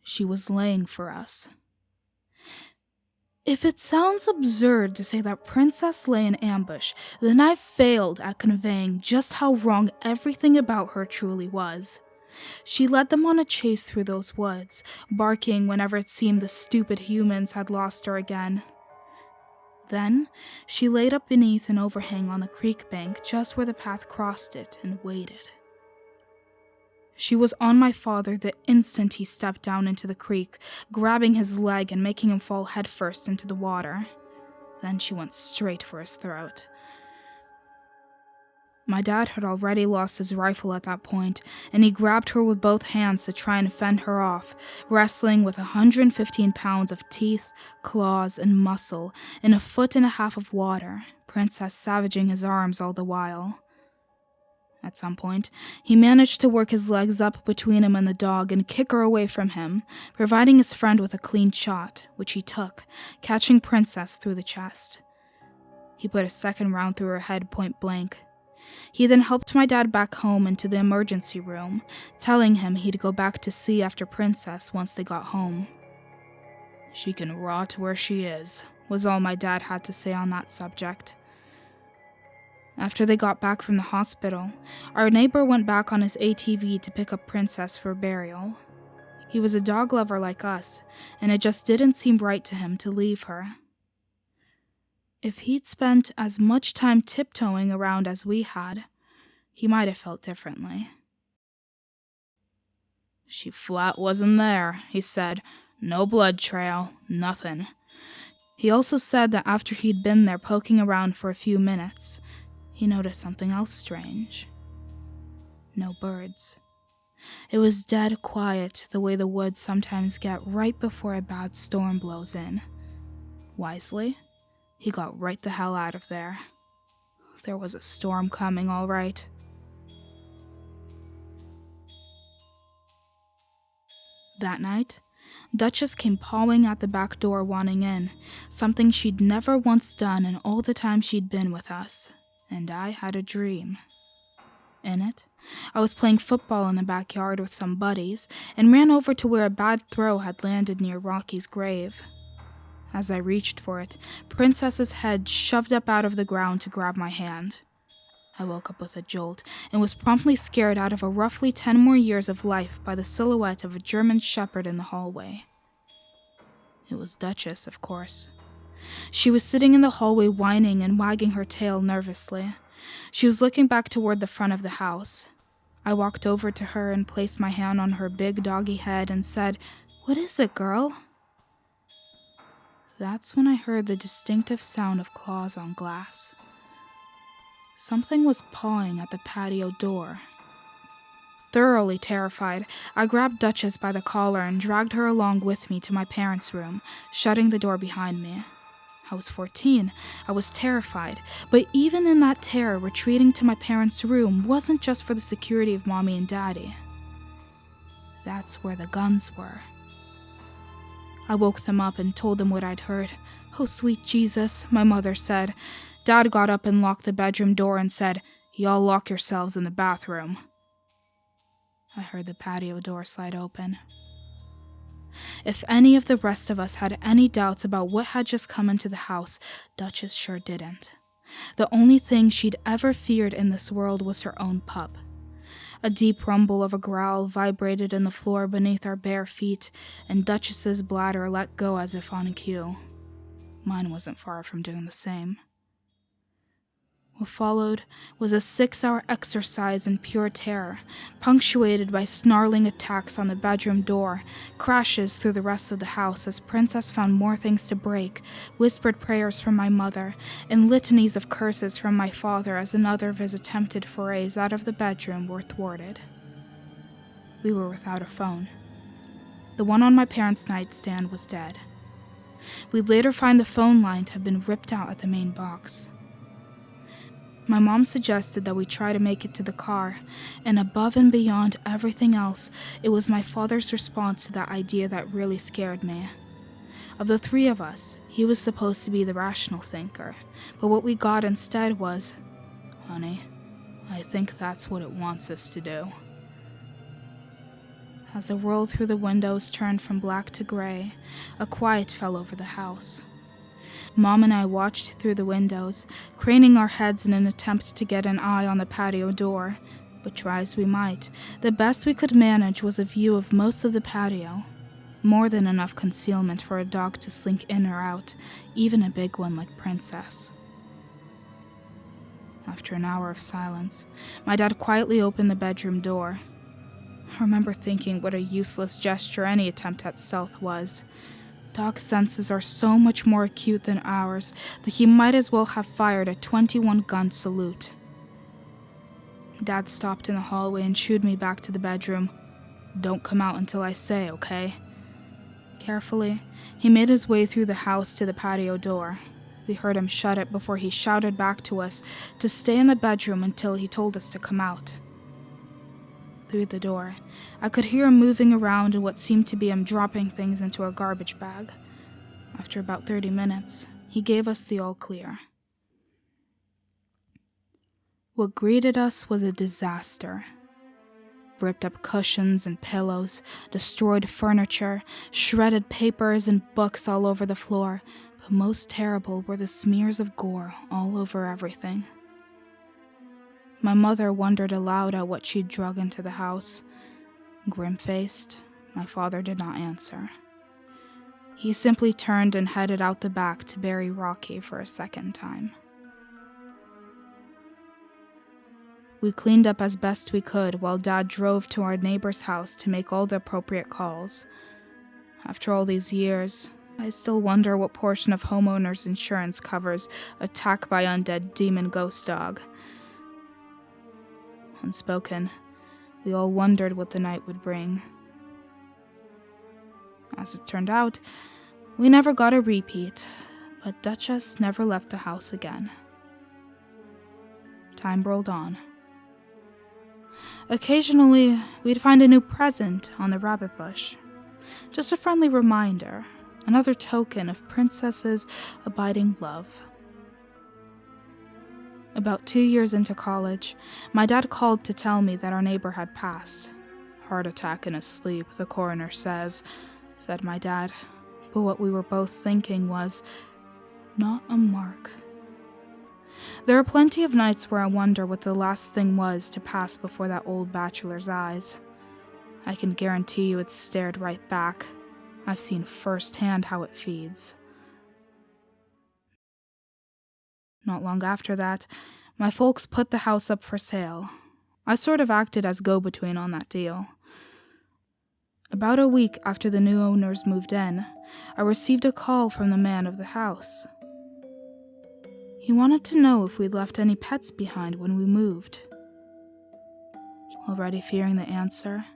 she was laying for us. If it sounds absurd to say that Princess lay in ambush, then I've failed at conveying just how wrong everything about her truly was. She led them on a chase through those woods, barking whenever it seemed the stupid humans had lost her again. Then, she laid up beneath an overhang on the creek bank just where the path crossed it and waited. She was on my father the instant he stepped down into the creek, grabbing his leg and making him fall headfirst into the water. Then she went straight for his throat. My dad had already lost his rifle at that point, and he grabbed her with both hands to try and fend her off, wrestling with 115 pounds of teeth, claws, and muscle in a foot and a half of water, Princess savaging his arms all the while. At some point, he managed to work his legs up between him and the dog and kick her away from him, providing his friend with a clean shot, which he took, catching Princess through the chest. He put a second round through her head point blank. He then helped my dad back home into the emergency room, telling him he'd go back to see after Princess once they got home. "She can rot where she is," was all my dad had to say on that subject. After they got back from the hospital, our neighbor went back on his ATV to pick up Princess for burial. He was a dog lover like us, and it just didn't seem right to him to leave her. If he'd spent as much time tiptoeing around as we had, he might have felt differently. "She flat wasn't there," he said. "No blood trail, nothing." He also said that after he'd been there poking around for a few minutes, he noticed something else strange. No birds. It was dead quiet the way the woods sometimes get right before a bad storm blows in. Wisely, he got right the hell out of there. There was a storm coming, all right. That night, Duchess came pawing at the back door wanting in, something she'd never once done in all the time she'd been with us. And I had a dream. In it, I was playing football in the backyard with some buddies and ran over to where a bad throw had landed near Rocky's grave. As I reached for it, Princess's head shoved up out of the ground to grab my hand. I woke up with a jolt and was promptly scared out of a roughly 10 more years of life by the silhouette of a German shepherd in the hallway. It was Duchess, of course. She was sitting in the hallway whining and wagging her tail nervously. She was looking back toward the front of the house. I walked over to her and placed my hand on her big doggy head and said, "What is it, girl?" That's when I heard the distinctive sound of claws on glass. Something was pawing at the patio door. Thoroughly terrified, I grabbed Duchess by the collar and dragged her along with me to my parents' room, shutting the door behind me. I was 14. I was terrified, but even in that terror, retreating to my parents' room wasn't just for the security of Mommy and Daddy. That's where the guns were. I woke them up and told them what I'd heard, "Oh, sweet Jesus," my mother said. Dad got up and locked the bedroom door and said, "Y'all lock yourselves in the bathroom." I heard the patio door slide open. If any of the rest of us had any doubts about what had just come into the house, Duchess sure didn't. The only thing she'd ever feared in this world was her own pup. A deep rumble of a growl vibrated in the floor beneath our bare feet, and Duchess's bladder let go as if on cue. Mine wasn't far from doing the same. What followed was a 6-hour exercise in pure terror, punctuated by snarling attacks on the bedroom door, crashes through the rest of the house as Princess found more things to break, whispered prayers from my mother, and litanies of curses from my father as another of his attempted forays out of the bedroom were thwarted. We were without a phone. The one on my parents' nightstand was dead. We'd later find the phone line to have been ripped out at the main box. My mom suggested that we try to make it to the car, and above and beyond everything else, it was my father's response to that idea that really scared me. Of the three of us, he was supposed to be the rational thinker, but what we got instead was, "Honey, I think that's what it wants us to do." As the world through the windows turned from black to gray, a quiet fell over the house. Mom and I watched through the windows, craning our heads in an attempt to get an eye on the patio door, but try as we might, the best we could manage was a view of most of the patio. More than enough concealment for a dog to slink in or out, even a big one like Princess. After an hour of silence, my dad quietly opened the bedroom door. I remember thinking what a useless gesture any attempt at stealth was. Dog's senses are so much more acute than ours that he might as well have fired a 21-gun salute. Dad stopped in the hallway and shooed me back to the bedroom. "Don't come out until I say, okay?" Carefully, he made his way through the house to the patio door. We heard him shut it before he shouted back to us to stay in the bedroom until he told us to come out. Through the door, I could hear him moving around and what seemed to be him dropping things into a garbage bag. After about 30 minutes, he gave us the all clear. What greeted us was a disaster. Ripped up cushions and pillows, destroyed furniture, shredded papers and books all over the floor, but most terrible were the smears of gore all over everything. My mother wondered aloud at what she'd drug into the house. Grim-faced, my father did not answer. He simply turned and headed out the back to bury Rocky for a second time. We cleaned up as best we could while Dad drove to our neighbor's house to make all the appropriate calls. After all these years, I still wonder what portion of homeowners' insurance covers attack by undead demon ghost dog. Unspoken, we all wondered what the night would bring. As it turned out, we never got a repeat, but Duchess never left the house again. Time rolled on. Occasionally, we'd find a new present on the rabbit bush. Just a friendly reminder, another token of Princess's abiding love. About 2 years into college, my dad called to tell me that our neighbor had passed. "Heart attack in his sleep, the coroner says," said my dad. But what we were both thinking was, not a mark. There are plenty of nights where I wonder what the last thing was to pass before that old bachelor's eyes. I can guarantee you it stared right back. I've seen firsthand how it feeds. Not long after that, my folks put the house up for sale. I sort of acted as go-between on that deal. About a week after the new owners moved in, I received a call from the man of the house. He wanted to know if we'd left any pets behind when we moved. Already fearing the answer,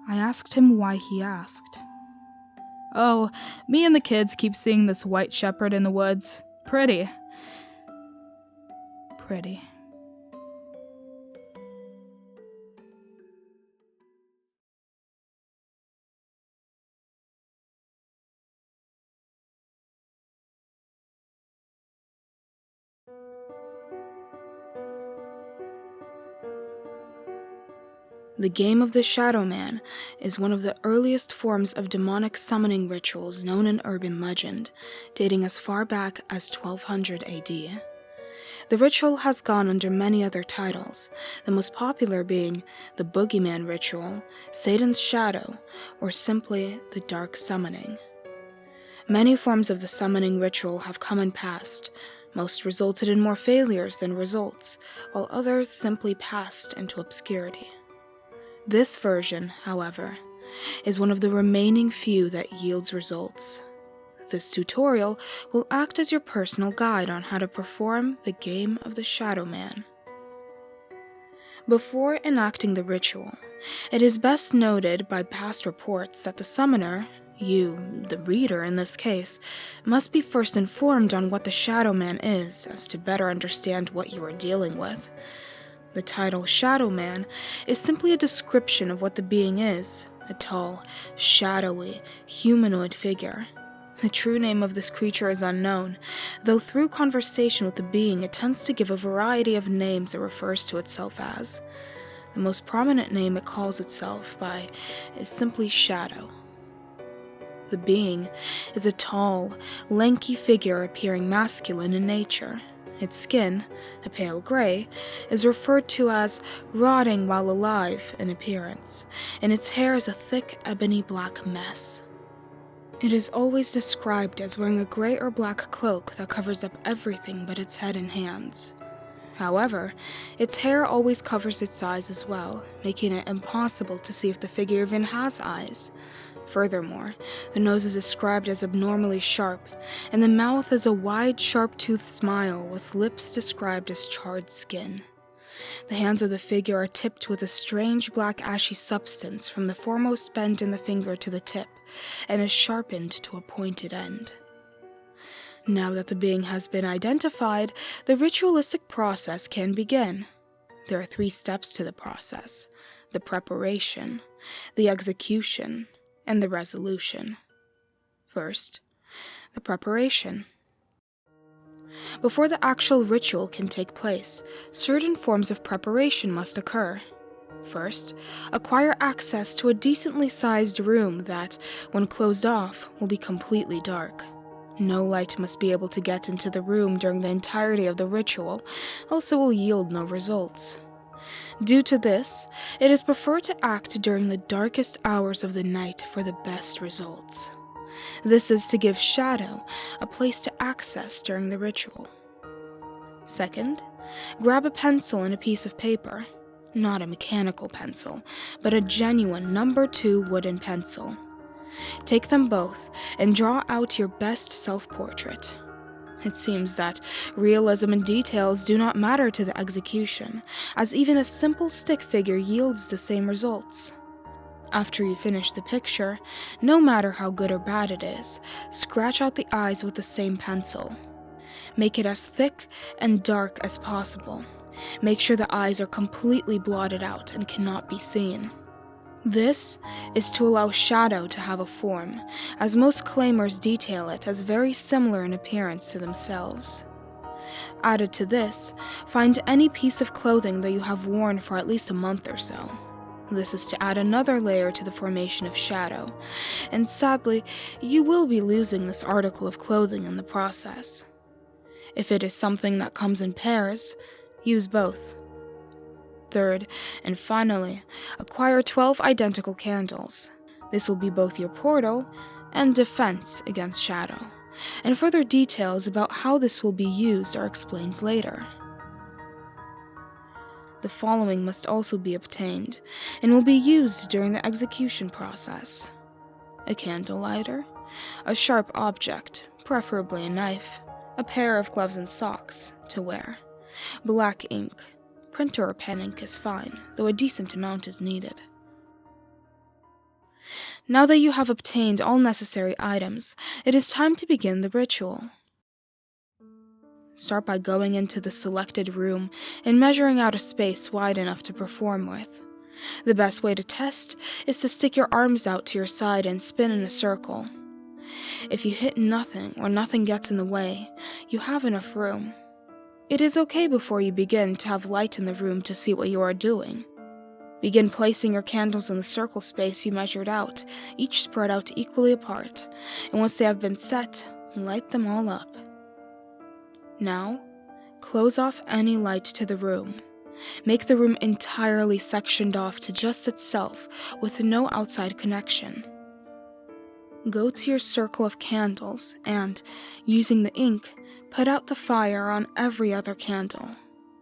I asked him why he asked. "Oh, me and the kids keep seeing this white shepherd in the woods. Pretty." Pretty. The game of the Shadow Man is one of the earliest forms of demonic summoning rituals known in urban legend, dating as far back as 1200 AD. The ritual has gone under many other titles, the most popular being the Boogeyman Ritual, Satan's Shadow, or simply the Dark Summoning. Many forms of the summoning ritual have come and passed. Most resulted in more failures than results, while others simply passed into obscurity. This version, however, is one of the remaining few that yields results. This tutorial will act as your personal guide on how to perform the game of the Shadow Man. Before enacting the ritual, it is best noted by past reports that the summoner, you, the reader in this case, must be first informed on what the Shadow Man is, as to better understand what you are dealing with. The title Shadow Man is simply a description of what the being is, a tall, shadowy, humanoid figure. The true name of this creature is unknown, though through conversation with the being it tends to give a variety of names it refers to itself as. The most prominent name it calls itself by is simply Shadow. The being is a tall, lanky figure appearing masculine in nature. Its skin, a pale gray, is referred to as rotting while alive in appearance, and its hair is a thick ebony black mess. It is always described as wearing a gray or black cloak that covers up everything but its head and hands. However, its hair always covers its eyes as well, making it impossible to see if the figure even has eyes. Furthermore, the nose is described as abnormally sharp, and the mouth is a wide, sharp-toothed smile with lips described as charred skin. The hands of the figure are tipped with a strange black ashy substance from the foremost bend in the finger to the tip, and is sharpened to a pointed end. Now that the being has been identified, the ritualistic process can begin. There are 3 steps to the process: the preparation, the execution, and the resolution. First, the preparation. Before the actual ritual can take place, certain forms of preparation must occur. First, acquire access to a decently sized room that, when closed off, will be completely dark. No light must be able to get into the room during the entirety of the ritual, else it will yield no results. Due to this, it is preferred to act during the darkest hours of the night for the best results. This is to give Shadow a place to access during the ritual. Second, grab a pencil and a piece of paper. Not a mechanical pencil, but a genuine No. 2 wooden pencil. Take them both and draw out your best self-portrait. It seems that realism and details do not matter to the execution, as even a simple stick figure yields the same results. After you finish the picture, no matter how good or bad it is, scratch out the eyes with the same pencil. Make it as thick and dark as possible. Make sure the eyes are completely blotted out and cannot be seen. This is to allow Shadow to have a form, as most claimers detail it as very similar in appearance to themselves. Added to this, find any piece of clothing that you have worn for at least a month or so. This is to add another layer to the formation of Shadow, and sadly, you will be losing this article of clothing in the process. If it is something that comes in pairs, use both. Third, and finally, acquire 12 identical candles. This will be both your portal and defense against Shadow, and further details about how this will be used are explained later. The following must also be obtained, and will be used during the execution process: a candle lighter, a sharp object, preferably a knife, a pair of gloves and socks to wear, black ink. Printer or pen ink is fine, though a decent amount is needed. Now that you have obtained all necessary items, it is time to begin the ritual. Start by going into the selected room and measuring out a space wide enough to perform with. The best way to test is to stick your arms out to your side and spin in a circle. If you hit nothing or nothing gets in the way, you have enough room. It is okay before you begin to have light in the room to see what you are doing. Begin placing your candles in the circle space you measured out, each spread out equally apart, and once they have been set, light them all up. Now, close off any light to the room. Make the room entirely sectioned off to just itself, with no outside connection. Go to your circle of candles and, using the ink, put out the fire on every other candle.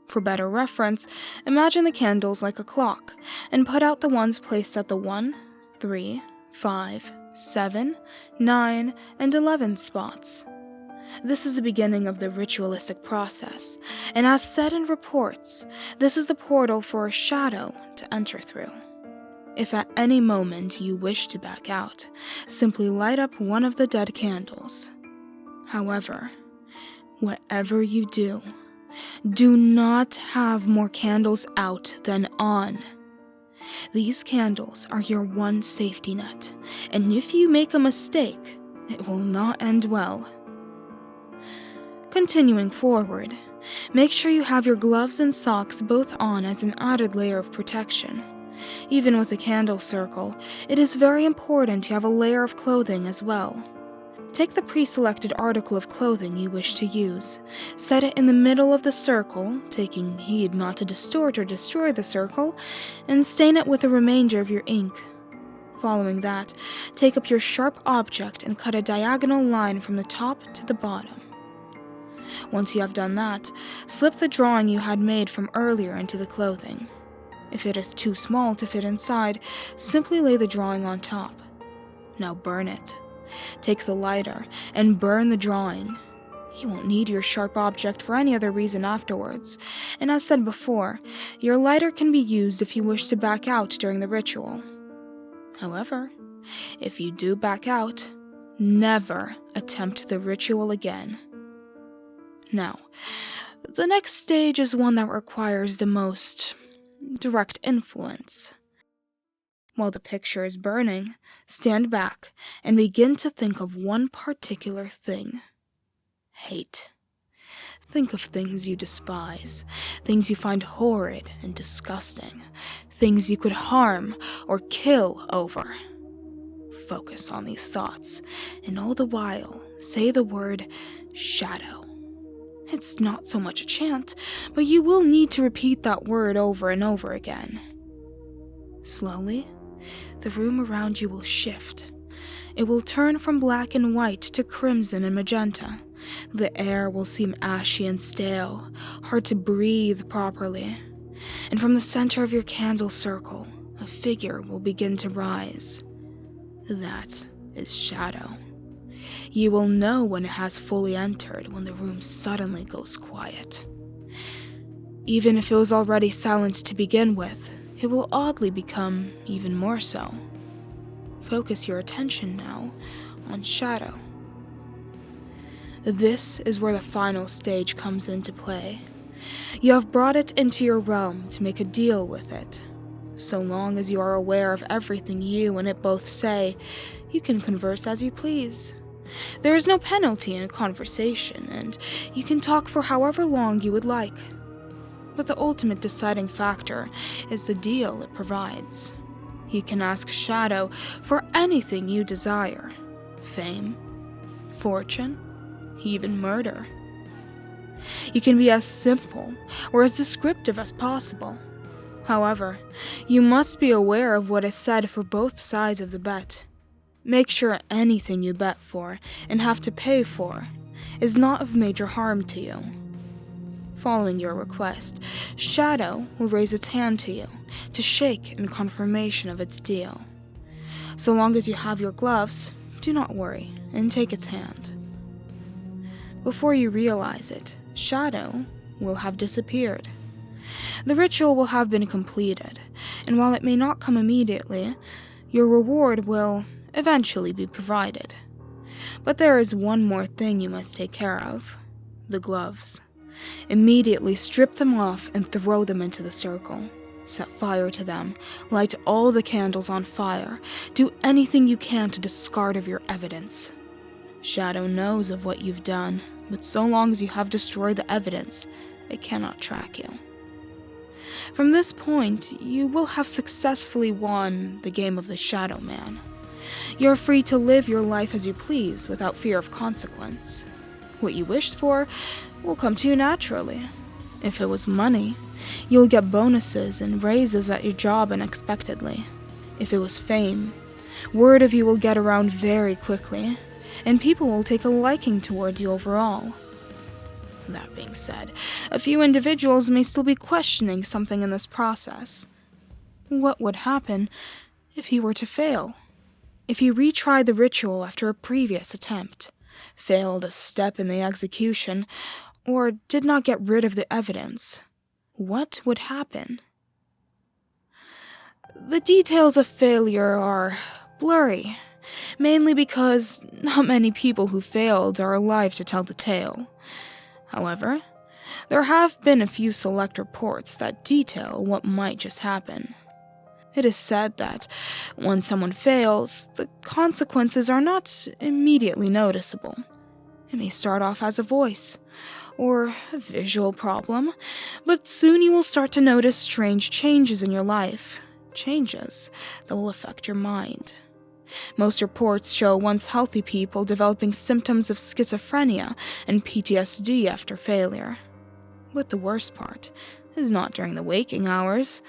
For better reference, imagine the candles like a clock, and put out the ones placed at the 1, 3, 5, 7, 9, and 11 spots. This is the beginning of the ritualistic process, and as said in reports, this is the portal for a shadow to enter through. If at any moment you wish to back out, simply light up one of the dead candles. However, whatever you do not have more candles out than on. These candles are your one safety net, and if you make a mistake, it will not end well. Continuing forward, make sure you have your gloves and socks both on as an added layer of protection. Even with a candle circle, it is very important to have a layer of clothing as well. Take the pre-selected article of clothing you wish to use, set it in the middle of the circle, taking heed not to distort or destroy the circle, and stain it with the remainder of your ink. Following that, take up your sharp object and cut a diagonal line from the top to the bottom. Once you have done that, slip the drawing you had made from earlier into the clothing. If it is too small to fit inside, simply lay the drawing on top. Now burn it. Take the lighter and burn the drawing. You won't need your sharp object for any other reason afterwards, and as said before, your lighter can be used if you wish to back out during the ritual. However, if you do back out, never attempt the ritual again. Now, the next stage is one that requires the most direct influence. While the picture is burning, stand back and begin to think of one particular thing. Hate. Think of things you despise, things you find horrid and disgusting, things you could harm or kill over. Focus on these thoughts, and all the while, say the word shadow. It's not so much a chant, but you will need to repeat that word over and over again. Slowly, the room around you will shift. It will turn from black and white to crimson and magenta. The air will seem ashy and stale, hard to breathe properly. And from the center of your candle circle, a figure will begin to rise. That is shadow. You will know when it has fully entered when the room suddenly goes quiet. Even if it was already silent to begin with, it will oddly become even more so. Focus your attention now on shadow. This is where the final stage comes into play. You have brought it into your realm to make a deal with it. So long as you are aware of everything you and it both say, you can converse as you please. There is no penalty in a conversation, and you can talk for however long you would like. But the ultimate deciding factor is the deal it provides. You can ask Shadow for anything you desire. Fame, fortune, even murder. You can be as simple or as descriptive as possible. However, you must be aware of what is said for both sides of the bet. Make sure anything you bet for and have to pay for is not of major harm to you. Following your request, Shadow will raise its hand to you to shake in confirmation of its deal. So long as you have your gloves, do not worry and take its hand. Before you realize it, Shadow will have disappeared. The ritual will have been completed, and while it may not come immediately, your reward will eventually be provided. But there is one more thing you must take care of: the gloves. Immediately strip them off and throw them into the circle. Set fire to them, light all the candles on fire, do anything you can to discard of your evidence. Shadow knows of what you've done, but so long as you have destroyed the evidence, it cannot track you. From this point, you will have successfully won the game of the Shadow Man. You're free to live your life as you please without fear of consequence. What you wished for will come to you naturally. If it was money, you'll get bonuses and raises at your job unexpectedly. If it was fame, word of you will get around very quickly, and people will take a liking towards you overall. That being said, a few individuals may still be questioning something in this process. What would happen if he were to fail? If he retried the ritual after a previous attempt, failed a step in the execution, or did not get rid of the evidence, what would happen? The details of failure are blurry, mainly because not many people who failed are alive to tell the tale. However, there have been a few select reports that detail what might just happen. It is said that when someone fails, the consequences are not immediately noticeable. It may start off as a voice or a visual problem, but soon you will start to notice strange changes in your life, changes that will affect your mind. Most reports show once healthy people developing symptoms of schizophrenia and PTSD after failure. But the worst part is not during the waking hours.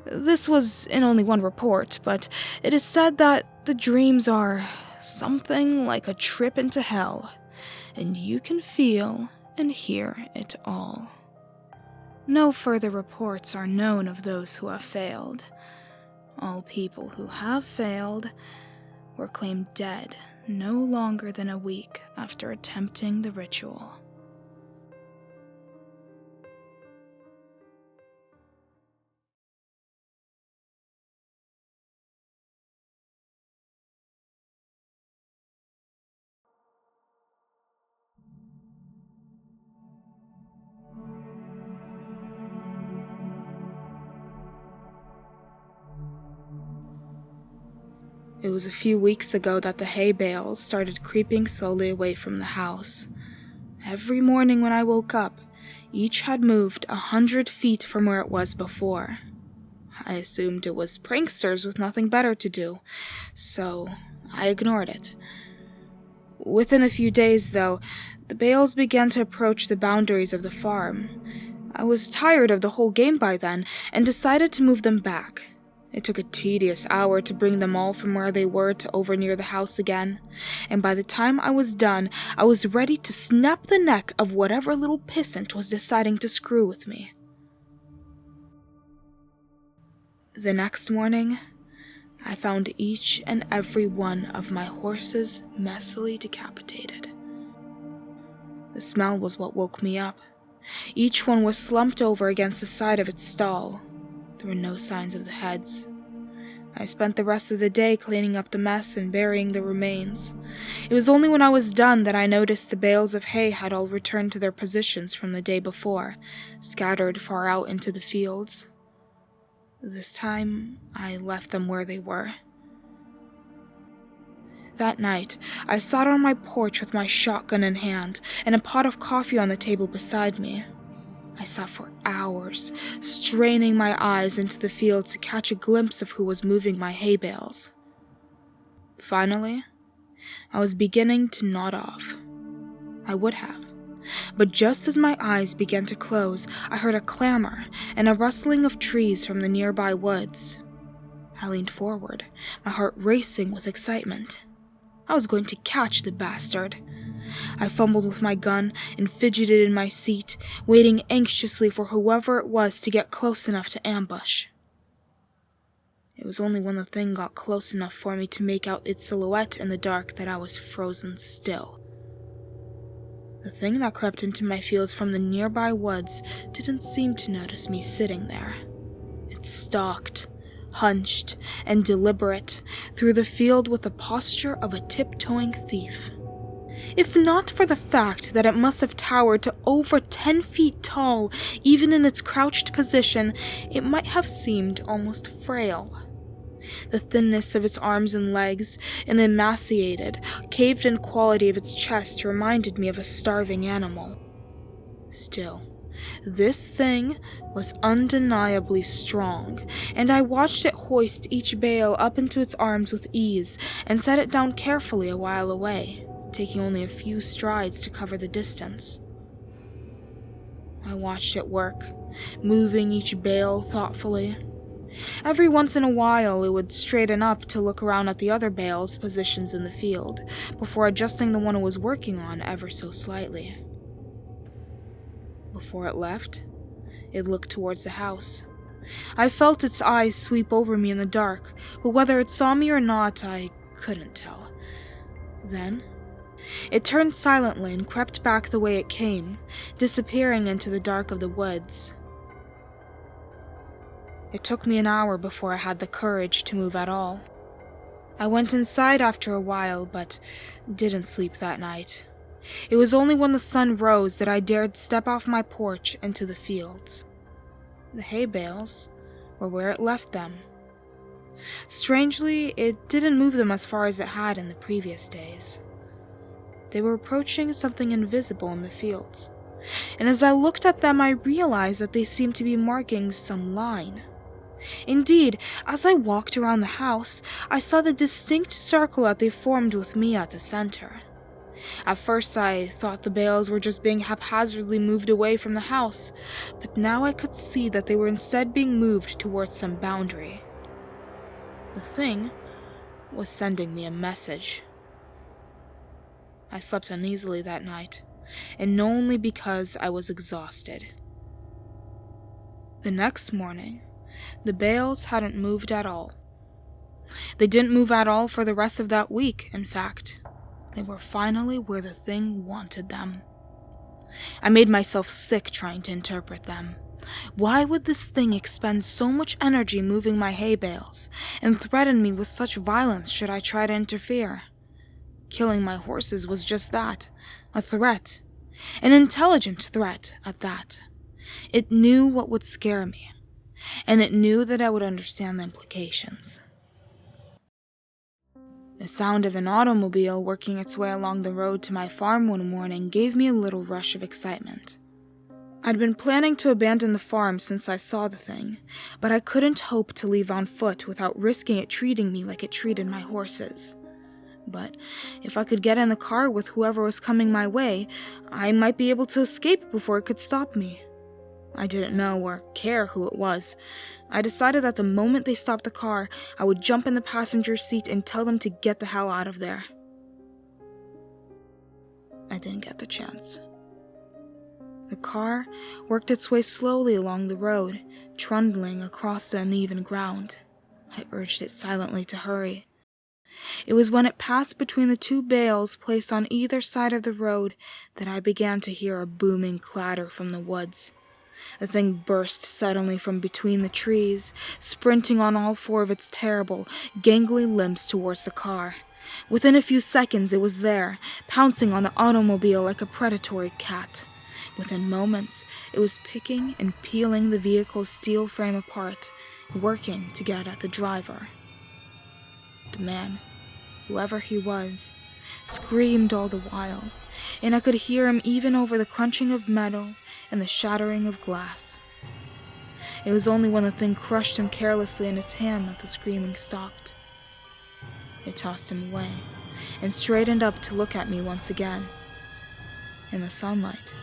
This was in only one report, but it is said that the dreams are something like a trip into hell, and you can feel and hear it all. No further reports are known of those who have failed. All people who have failed were claimed dead no longer than a week after attempting the ritual. It was a few weeks ago that the hay bales started creeping slowly away from the house. Every morning when I woke up, each had moved 100 feet from where it was before. I assumed it was pranksters with nothing better to do, so I ignored it. Within a few days, though, the bales began to approach the boundaries of the farm. I was tired of the whole game by then and decided to move them back. It took a tedious hour to bring them all from where they were to over near the house again, and by the time I was done, I was ready to snap the neck of whatever little pissant was deciding to screw with me. The next morning, I found each and every one of my horses messily decapitated. The smell was what woke me up. Each one was slumped over against the side of its stall. There were no signs of the heads. I spent the rest of the day cleaning up the mess and burying the remains. It was only when I was done that I noticed the bales of hay had all returned to their positions from the day before, scattered far out into the fields. This time, I left them where they were. That night, I sat on my porch with my shotgun in hand and a pot of coffee on the table beside me. I sat for hours, straining my eyes into the field to catch a glimpse of who was moving my hay bales. Finally, I was beginning to nod off. I would have, but just as my eyes began to close, I heard a clamor and a rustling of trees from the nearby woods. I leaned forward, my heart racing with excitement. I was going to catch the bastard. I fumbled with my gun and fidgeted in my seat, waiting anxiously for whoever it was to get close enough to ambush. It was only when the thing got close enough for me to make out its silhouette in the dark that I was frozen still. The thing that crept into my fields from the nearby woods didn't seem to notice me sitting there. It stalked, hunched, and deliberate through the field with the posture of a tiptoeing thief. If not for the fact that it must have towered to over 10 feet tall, even in its crouched position, it might have seemed almost frail. The thinness of its arms and legs, and the emaciated, caved-in quality of its chest reminded me of a starving animal. Still, This thing was undeniably strong, and I watched it hoist each bale up into its arms with ease and set it down carefully a while away, taking only a few strides to cover the distance. I watched it work, moving each bale thoughtfully. Every once in a while, it would straighten up to look around at the other bales' positions in the field, before adjusting the one it was working on ever so slightly. Before it left, it looked towards the house. I felt its eyes sweep over me in the dark, but whether it saw me or not, I couldn't tell. Then, it turned silently and crept back the way it came, disappearing into the dark of the woods. It took me an hour before I had the courage to move at all. I went inside after a while, but didn't sleep that night. It was only when the sun rose that I dared step off my porch into the fields. The hay bales were where it left them. Strangely, it didn't move them as far as it had in the previous days. They were approaching something invisible in the fields, and as I looked at them, I realized that they seemed to be marking some line. Indeed, as I walked around the house, I saw the distinct circle that they formed with me at the center. At first, I thought the bales were just being haphazardly moved away from the house, but now I could see that they were instead being moved towards some boundary. The thing was sending me a message. I slept uneasily that night, and only because I was exhausted. The next morning, the bales hadn't moved at all. They didn't move at all for the rest of that week, in fact. They were finally where the thing wanted them. I made myself sick trying to interpret them. Why would this thing expend so much energy moving my hay bales, and threaten me with such violence should I try to interfere? Killing my horses was just that, a threat. An intelligent threat, at that. It knew what would scare me, and it knew that I would understand the implications. The sound of an automobile working its way along the road to my farm one morning gave me a little rush of excitement. I'd been planning to abandon the farm since I saw the thing, but I couldn't hope to leave on foot without risking it treating me like it treated my horses. But if I could get in the car with whoever was coming my way, I might be able to escape before it could stop me. I didn't know or care who it was. I decided that the moment they stopped the car, I would jump in the passenger seat and tell them to get the hell out of there. I didn't get the chance. The car worked its way slowly along the road, trundling across the uneven ground. I urged it silently to hurry. It was when it passed between the two bales placed on either side of the road that I began to hear a booming clatter from the woods. The thing burst suddenly from between the trees, sprinting on all four of its terrible, gangly limbs towards the car. Within a few seconds it was there, pouncing on the automobile like a predatory cat. Within moments, it was picking and peeling the vehicle's steel frame apart, working to get at the driver. The man, whoever he was, screamed all the while, and I could hear him even over the crunching of metal and the shattering of glass. It was only when the thing crushed him carelessly in its hand that the screaming stopped. It tossed him away and straightened up to look at me once again. In the sunlight,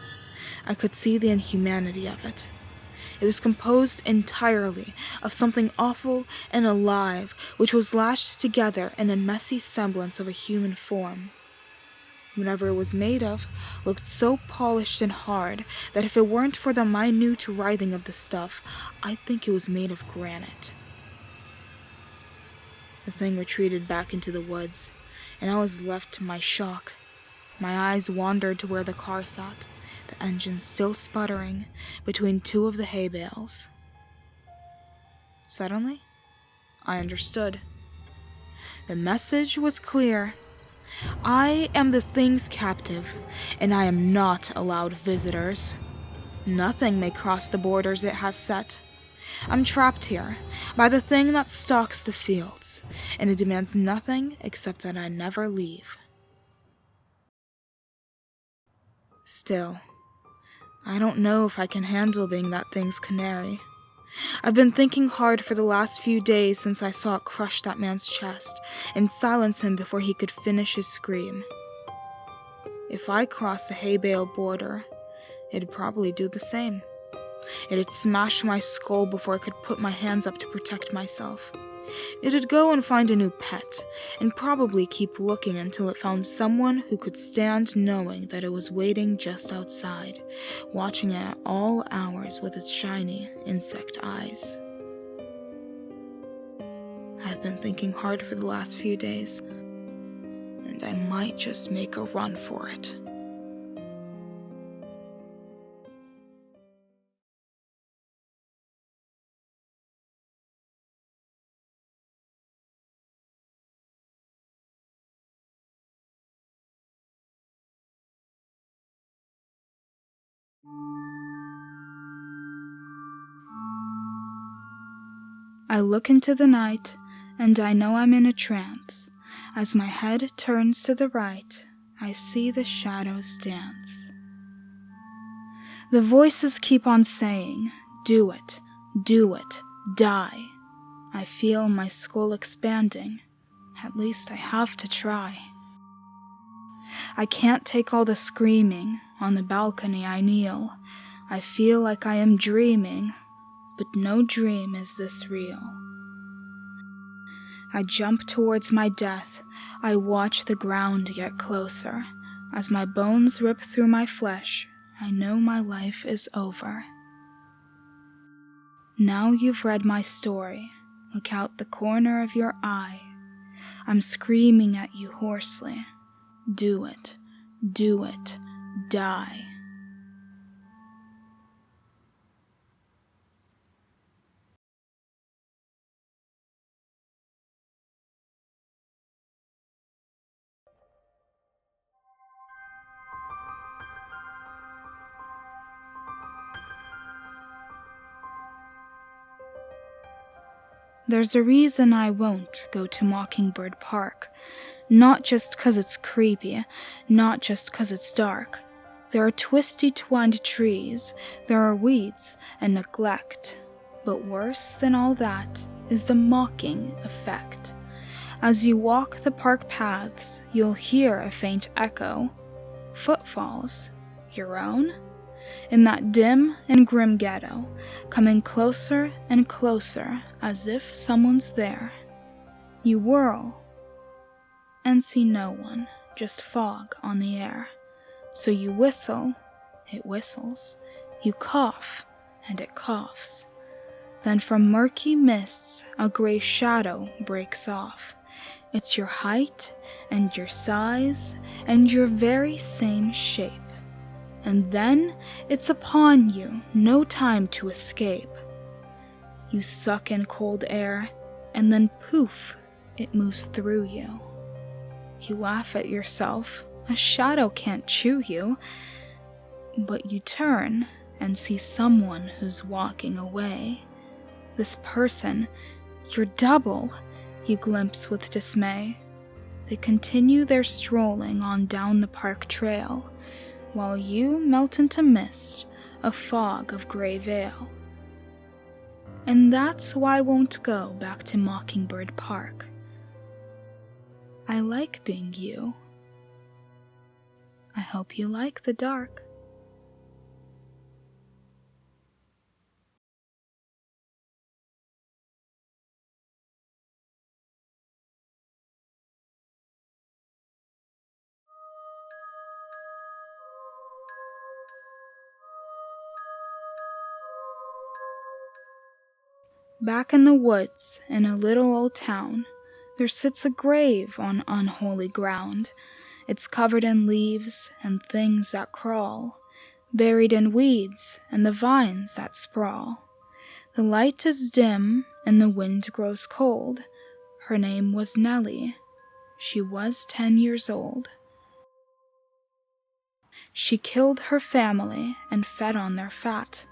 I could see the inhumanity of it. It was composed entirely of something awful and alive, which was lashed together in a messy semblance of a human form. Whatever it was made of looked so polished and hard that if it weren't for the minute writhing of the stuff, I'd think it was made of granite. The thing retreated back into the woods, and I was left to my shock. My eyes wandered to where the car sat, the engine still sputtering between two of the hay bales. Suddenly, I understood. The message was clear. I am this thing's captive, and I am not allowed visitors. Nothing may cross the borders it has set. I'm trapped here by the thing that stalks the fields, and it demands nothing except that I never leave. Still, I don't know if I can handle being that thing's canary. I've been thinking hard for the last few days since I saw it crush that man's chest and silence him before he could finish his scream. If I crossed the hay bale border, it'd probably do the same. It'd smash my skull before I could put my hands up to protect myself. It'd go and find a new pet, and probably keep looking until it found someone who could stand knowing that it was waiting just outside, watching it at all hours with its shiny insect eyes. I've been thinking hard for the last few days, and I might just make a run for it. I look into the night, and I know I'm in a trance. As my head turns to the right, I see the shadows dance. The voices keep on saying, "Do it, die." I feel my skull expanding. At least I have to try. I can't take all the screaming. On the balcony I kneel. I feel like I am dreaming, but no dream is this real. I jump towards my death. I watch the ground get closer. As my bones rip through my flesh, I know my life is over. Now you've read my story. Look out the corner of your eye. I'm screaming at you hoarsely. Do it, die. There's a reason I won't go to Mockingbird Park. Not just 'cause it's creepy, not just 'cause it's dark. There are twisty twined trees, there are weeds and neglect. But worse than all that is the mocking effect. As you walk the park paths, you'll hear a faint echo. Footfalls, your own? In that dim and grim ghetto, coming closer and closer as if someone's there. You whirl and see no one, just fog on the air. So you whistle, it whistles. You cough, and it coughs. Then from murky mists, a gray shadow breaks off. It's your height, and your size, and your very same shape. And then it's upon you, no time to escape. You suck in cold air, and then poof, it moves through you. You laugh at yourself, a shadow can't chew you. But you turn and see someone who's walking away. This person, your double, you glimpse with dismay. They continue their strolling on down the park trail, while you melt into mist, a fog of gray veil. And that's why I won't go back to Mockingbird Park. I like being you. I hope you like the dark. Back in the woods, in a little old town, there sits a grave on unholy ground. It's covered in leaves and things that crawl, buried in weeds and the vines that sprawl. The light is dim and the wind grows cold. Her name was Nellie. She was 10 years old. She killed her family and fed on their fat.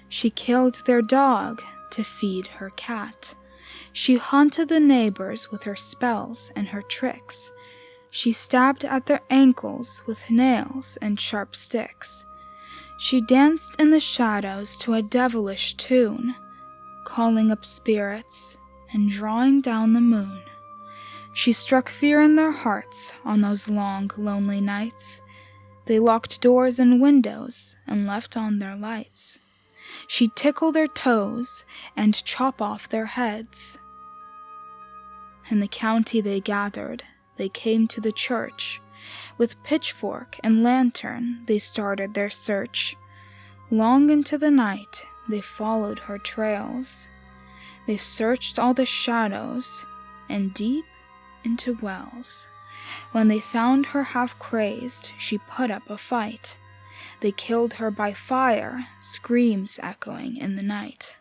She killed their dog to feed her cat. She haunted the neighbors with her spells and her tricks. She stabbed at their ankles with nails and sharp sticks. She danced in the shadows to a devilish tune, calling up spirits and drawing down the moon. She struck fear in their hearts on those long, lonely nights. They locked doors and windows and left on their lights. She'd tickle their toes and chop off their heads. In the county they gathered, they came to the church. With pitchfork and lantern they started their search. Long into the night they followed her trails. They searched all the shadows and deep into wells. When they found her half crazed, she put up a fight. They killed her by fire, screams echoing in the night.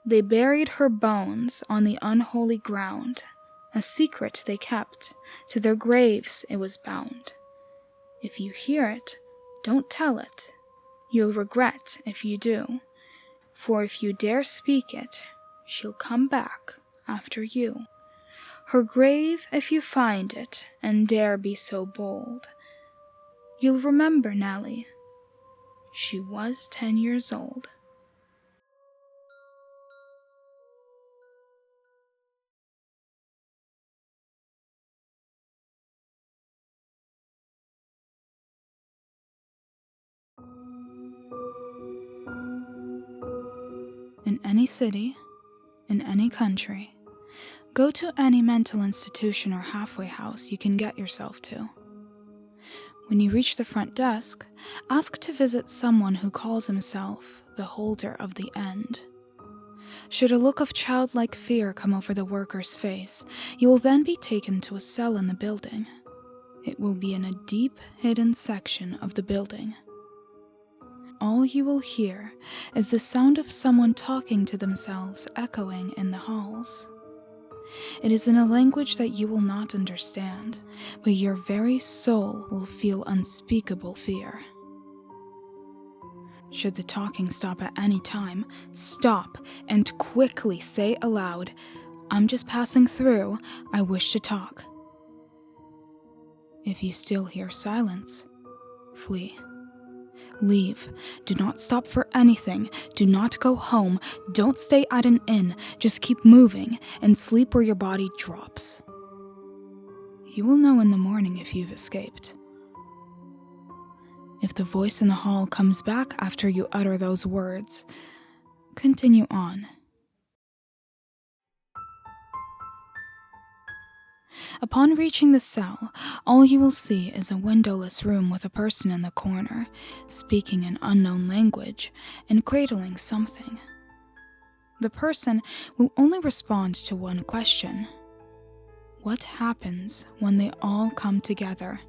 They buried her bones on the unholy ground. A secret they kept, to their graves it was bound. If you hear it, don't tell it. You'll regret if you do. For if you dare speak it, she'll come back after you. Her grave, if you find it, and dare be so bold, you'll remember Nellie. She was 10 years old. In any city, in any country, go to any mental institution or halfway house you can get yourself to. When you reach the front desk, ask to visit someone who calls himself the holder of the end. Should a look of childlike fear come over the worker's face, you will then be taken to a cell in the building. It will be in a deep, hidden section of the building. All you will hear is the sound of someone talking to themselves echoing in the halls. It is in a language that you will not understand, but your very soul will feel unspeakable fear. Should the talking stop at any time, stop and quickly say aloud, "I'm just passing through, I wish to talk." If you still hear silence, flee. Leave. Do not stop for anything. Do not go home. Don't stay at an inn. Just keep moving and sleep where your body drops. You will know in the morning if you've escaped. If the voice in the hall comes back after you utter those words, continue on. Upon reaching the cell, all you will see is a windowless room with a person in the corner, speaking an unknown language and cradling something. The person will only respond to one question. What happens when they all come together?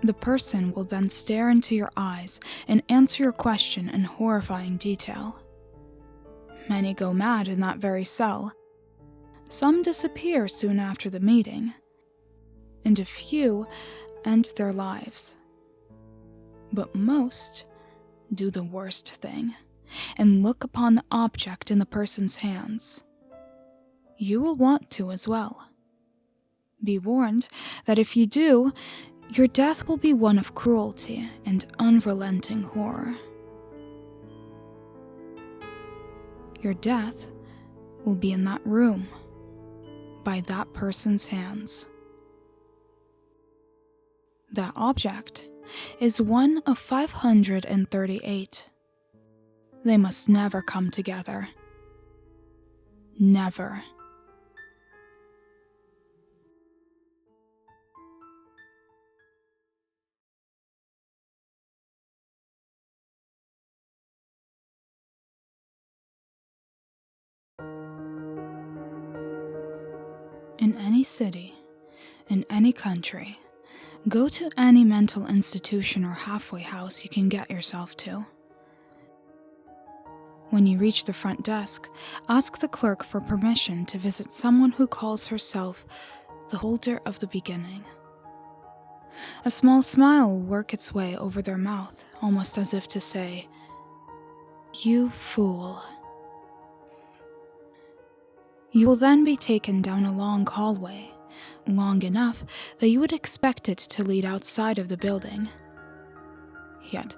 The person will then stare into your eyes and answer your question in horrifying detail. Many go mad in that very cell. Some disappear soon after the meeting, and a few end their lives. But most do the worst thing and look upon the object in the person's hands. You will want to as well. Be warned that if you do, your death will be one of cruelty and unrelenting horror. Your death will be in that room, by that person's hands. That object is one of 538. They must never come together. Never. In any city, in any country, go to any mental institution or halfway house you can get yourself to. When you reach the front desk, ask the clerk for permission to visit someone who calls herself the holder of the beginning. A small smile will work its way over their mouth, almost as if to say, "You fool." You will then be taken down a long hallway, long enough that you would expect it to lead outside of the building. Yet,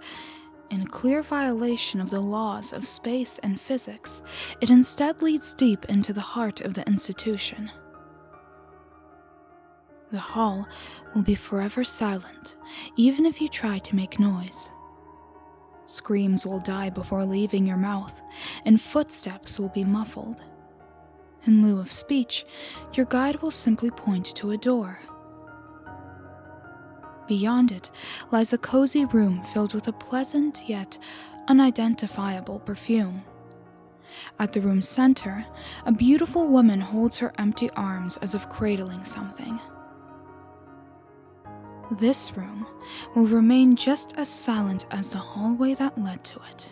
in clear violation of the laws of space and physics, it instead leads deep into the heart of the institution. The hall will be forever silent, even if you try to make noise. Screams will die before leaving your mouth, and footsteps will be muffled. In lieu of speech, your guide will simply point to a door. Beyond it lies a cozy room filled with a pleasant yet unidentifiable perfume. At the room's center, a beautiful woman holds her empty arms as if cradling something. This room will remain just as silent as the hallway that led to it.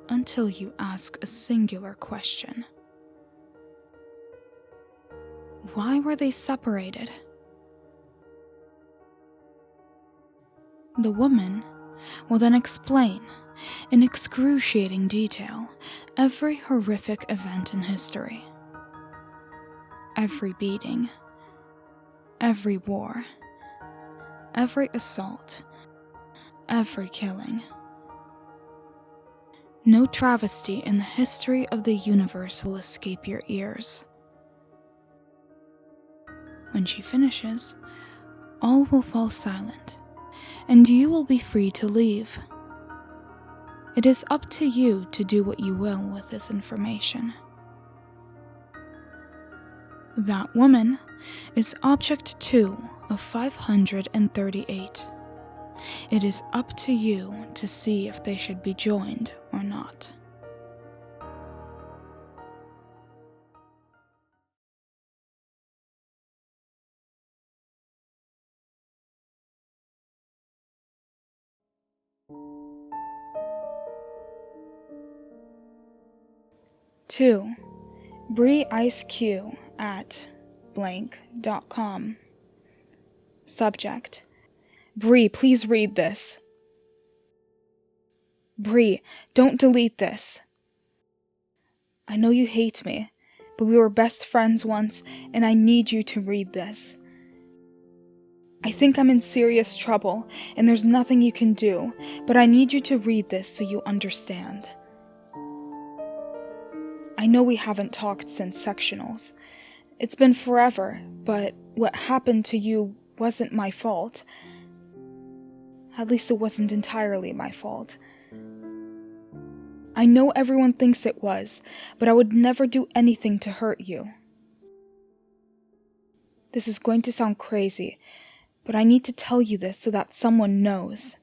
Until you ask a singular question. Why were they separated? The woman will then explain, in excruciating detail, every horrific event in history. Every beating. Every war, every assault, every killing. No travesty in the history of the universe will escape your ears. When she finishes, all will fall silent, and you will be free to leave. It is up to you to do what you will with this information. That woman is Object 2 of 538. It is up to you to see if they should be joined or not. Two, Bree Ice Q at blank.com. Subject: Bree, please read this. Bree, don't delete this. I know you hate me, but we were best friends once, and I need you to read this. I think I'm in serious trouble, and there's nothing you can do, but I need you to read this so you understand. I know we haven't talked since sectionals. It's been forever, but what happened to you wasn't my fault. At least it wasn't entirely my fault. I know everyone thinks it was, but I would never do anything to hurt you. This is going to sound crazy, but I need to tell you this so that someone knows.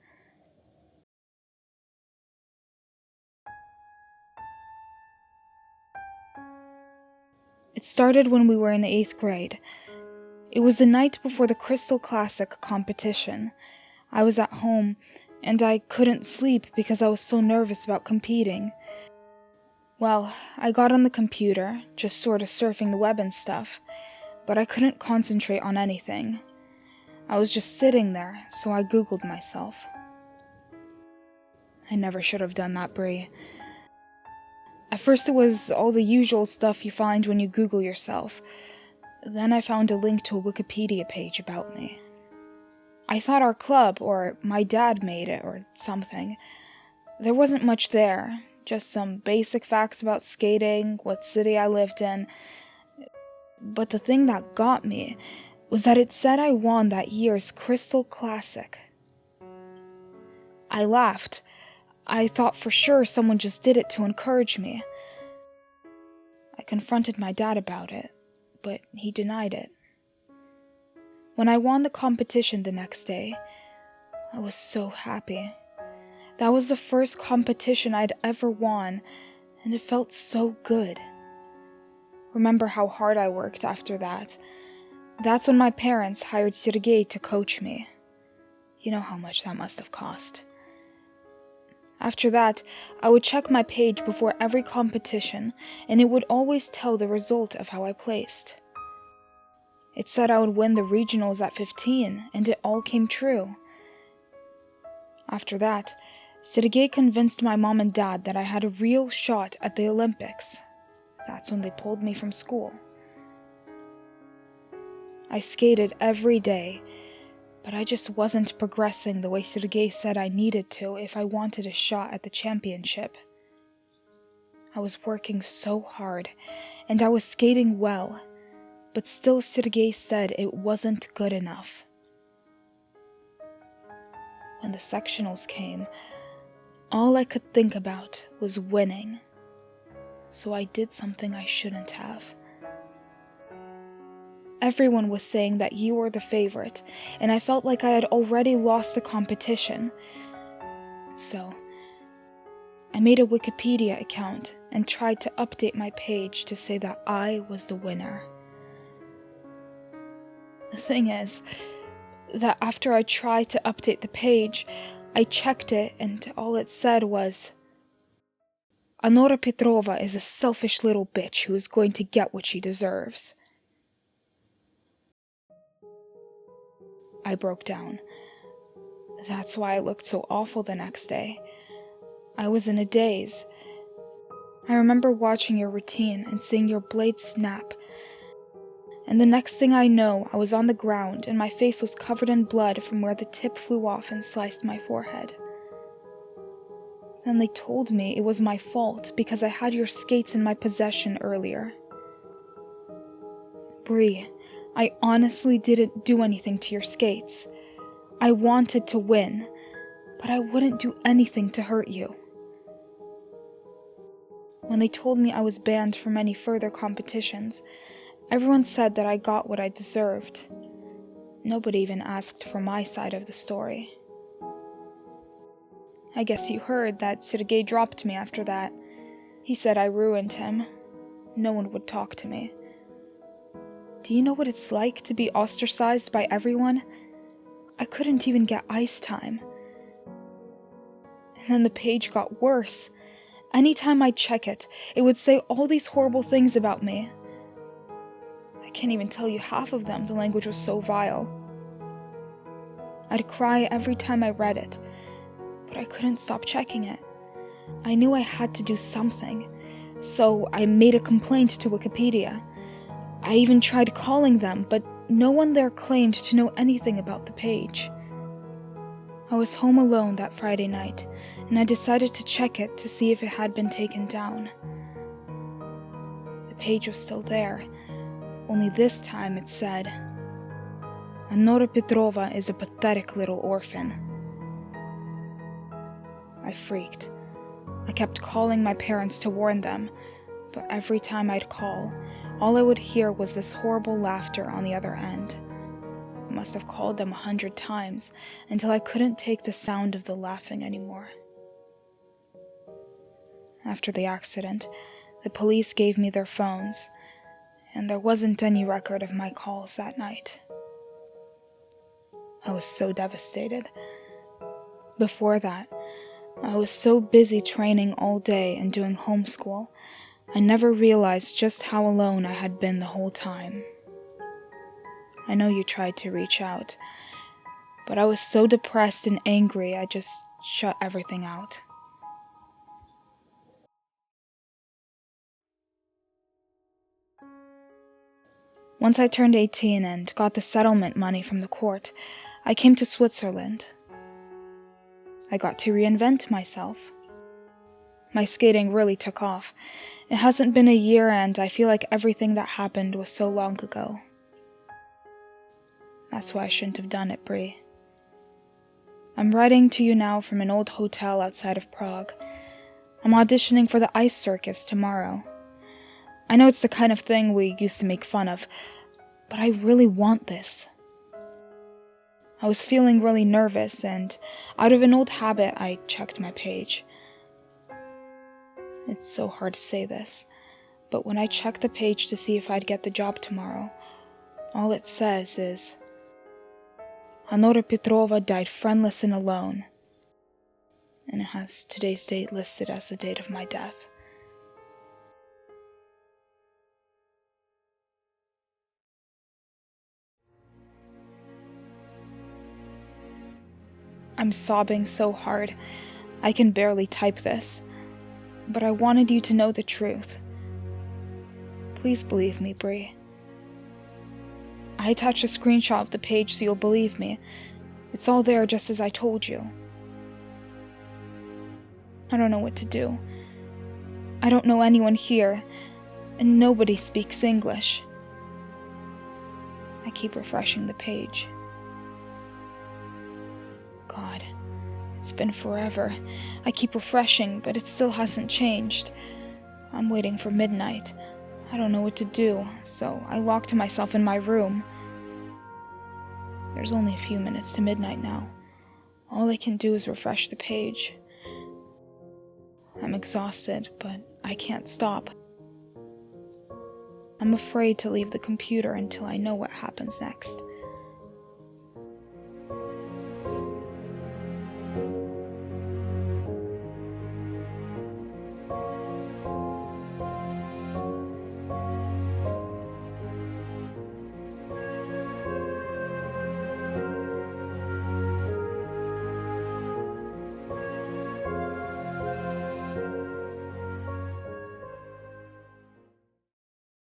It started when we were in 8th grade. It was the night before the Crystal Classic competition. I was at home, and I couldn't sleep because I was so nervous about competing. Well, I got on the computer, just sort of surfing the web and stuff, but I couldn't concentrate on anything. I was just sitting there, so I Googled myself. I never should have done that, Bree. At first it was all the usual stuff you find when you Google yourself. Then I found a link to a Wikipedia page about me. I thought our club, or my dad made it, or something. There wasn't much there, just some basic facts about skating, what city I lived in. But the thing that got me was that it said I won that year's Crystal Classic. I laughed. I thought for sure someone just did it to encourage me. I confronted my dad about it, but he denied it. When I won the competition the next day, I was so happy. That was the first competition I'd ever won, and it felt so good. Remember how hard I worked after that. That's when my parents hired Sergei to coach me. You know how much that must have cost. After that, I would check my page before every competition, and it would always tell the result of how I placed. It said I would win the regionals at 15, and it all came true. After that, Sergei convinced my mom and dad that I had a real shot at the Olympics. That's when they pulled me from school. I skated every day, But I just wasn't progressing the way Sergei said I needed to if I wanted a shot at the championship. I was working so hard, and I was skating well, but still Sergei said it wasn't good enough. When the sectionals came, all I could think about was winning, so I did something I shouldn't have. Everyone was saying that you were the favorite, and I felt like I had already lost the competition. So, I made a Wikipedia account and tried to update my page to say that I was the winner. The thing is, that after I tried to update the page, I checked it and all it said was, Anora Petrova is a selfish little bitch who is going to get what she deserves. I broke down. That's why I looked so awful the next day. I was in a daze. I remember watching your routine and seeing your blade snap. And the next thing I know, I was on the ground and my face was covered in blood from where the tip flew off and sliced my forehead. Then they told me it was my fault because I had your skates in my possession earlier. Bree, I honestly didn't do anything to your skates. I wanted to win, but I wouldn't do anything to hurt you. When they told me I was banned from any further competitions, everyone said that I got what I deserved. Nobody even asked for my side of the story. I guess you heard that Sergei dropped me after that. He said I ruined him. No one would talk to me. Do you know what it's like to be ostracized by everyone? I couldn't even get ice time. And then the page got worse. Anytime I'd check it, it would say all these horrible things about me. I can't even tell you half of them, the language was so vile. I'd cry every time I read it, but I couldn't stop checking it. I knew I had to do something, so I made a complaint to Wikipedia. I even tried calling them, but no one there claimed to know anything about the page. I was home alone that Friday night, and I decided to check it to see if it had been taken down. The page was still there, only this time it said, Anora Petrova is a pathetic little orphan. I freaked. I kept calling my parents to warn them, but every time I'd call, all I would hear was this horrible laughter on the other end. I must have called them 100 times until I couldn't take the sound of the laughing anymore. After the accident, the police gave me their phones, and there wasn't any record of my calls that night. I was so devastated. Before that, I was so busy training all day and doing homeschool, I never realized just how alone I had been the whole time. I know you tried to reach out, but I was so depressed and angry I just shut everything out. Once I turned 18 and got the settlement money from the court, I came to Switzerland. I got to reinvent myself. My skating really took off. It hasn't been a year and I feel like everything that happened was so long ago. That's why I shouldn't have done it, Bree. I'm writing to you now from an old hotel outside of Prague. I'm auditioning for the ice circus tomorrow. I know it's the kind of thing we used to make fun of, but I really want this. I was feeling really nervous, and out of an old habit, I checked my page. It's so hard to say this, but when I checked the page to see if I'd get the job tomorrow, all it says is, Anora Petrova died friendless and alone, and it has today's date listed as the date of my death. I'm sobbing so hard, I can barely type this, but I wanted you to know the truth. Please believe me, Bree. I attached a screenshot of the page so you'll believe me, It's all there just as I told you. I don't know what to do. I don't know anyone here, and nobody speaks English. I keep refreshing the page. God, it's been forever. I keep refreshing, but it still hasn't changed. I'm waiting for midnight. I don't know what to do, so I locked myself in my room. There's only a few minutes to midnight now. All I can do is refresh the page. I'm exhausted, but I can't stop. I'm afraid to leave the computer until I know what happens next.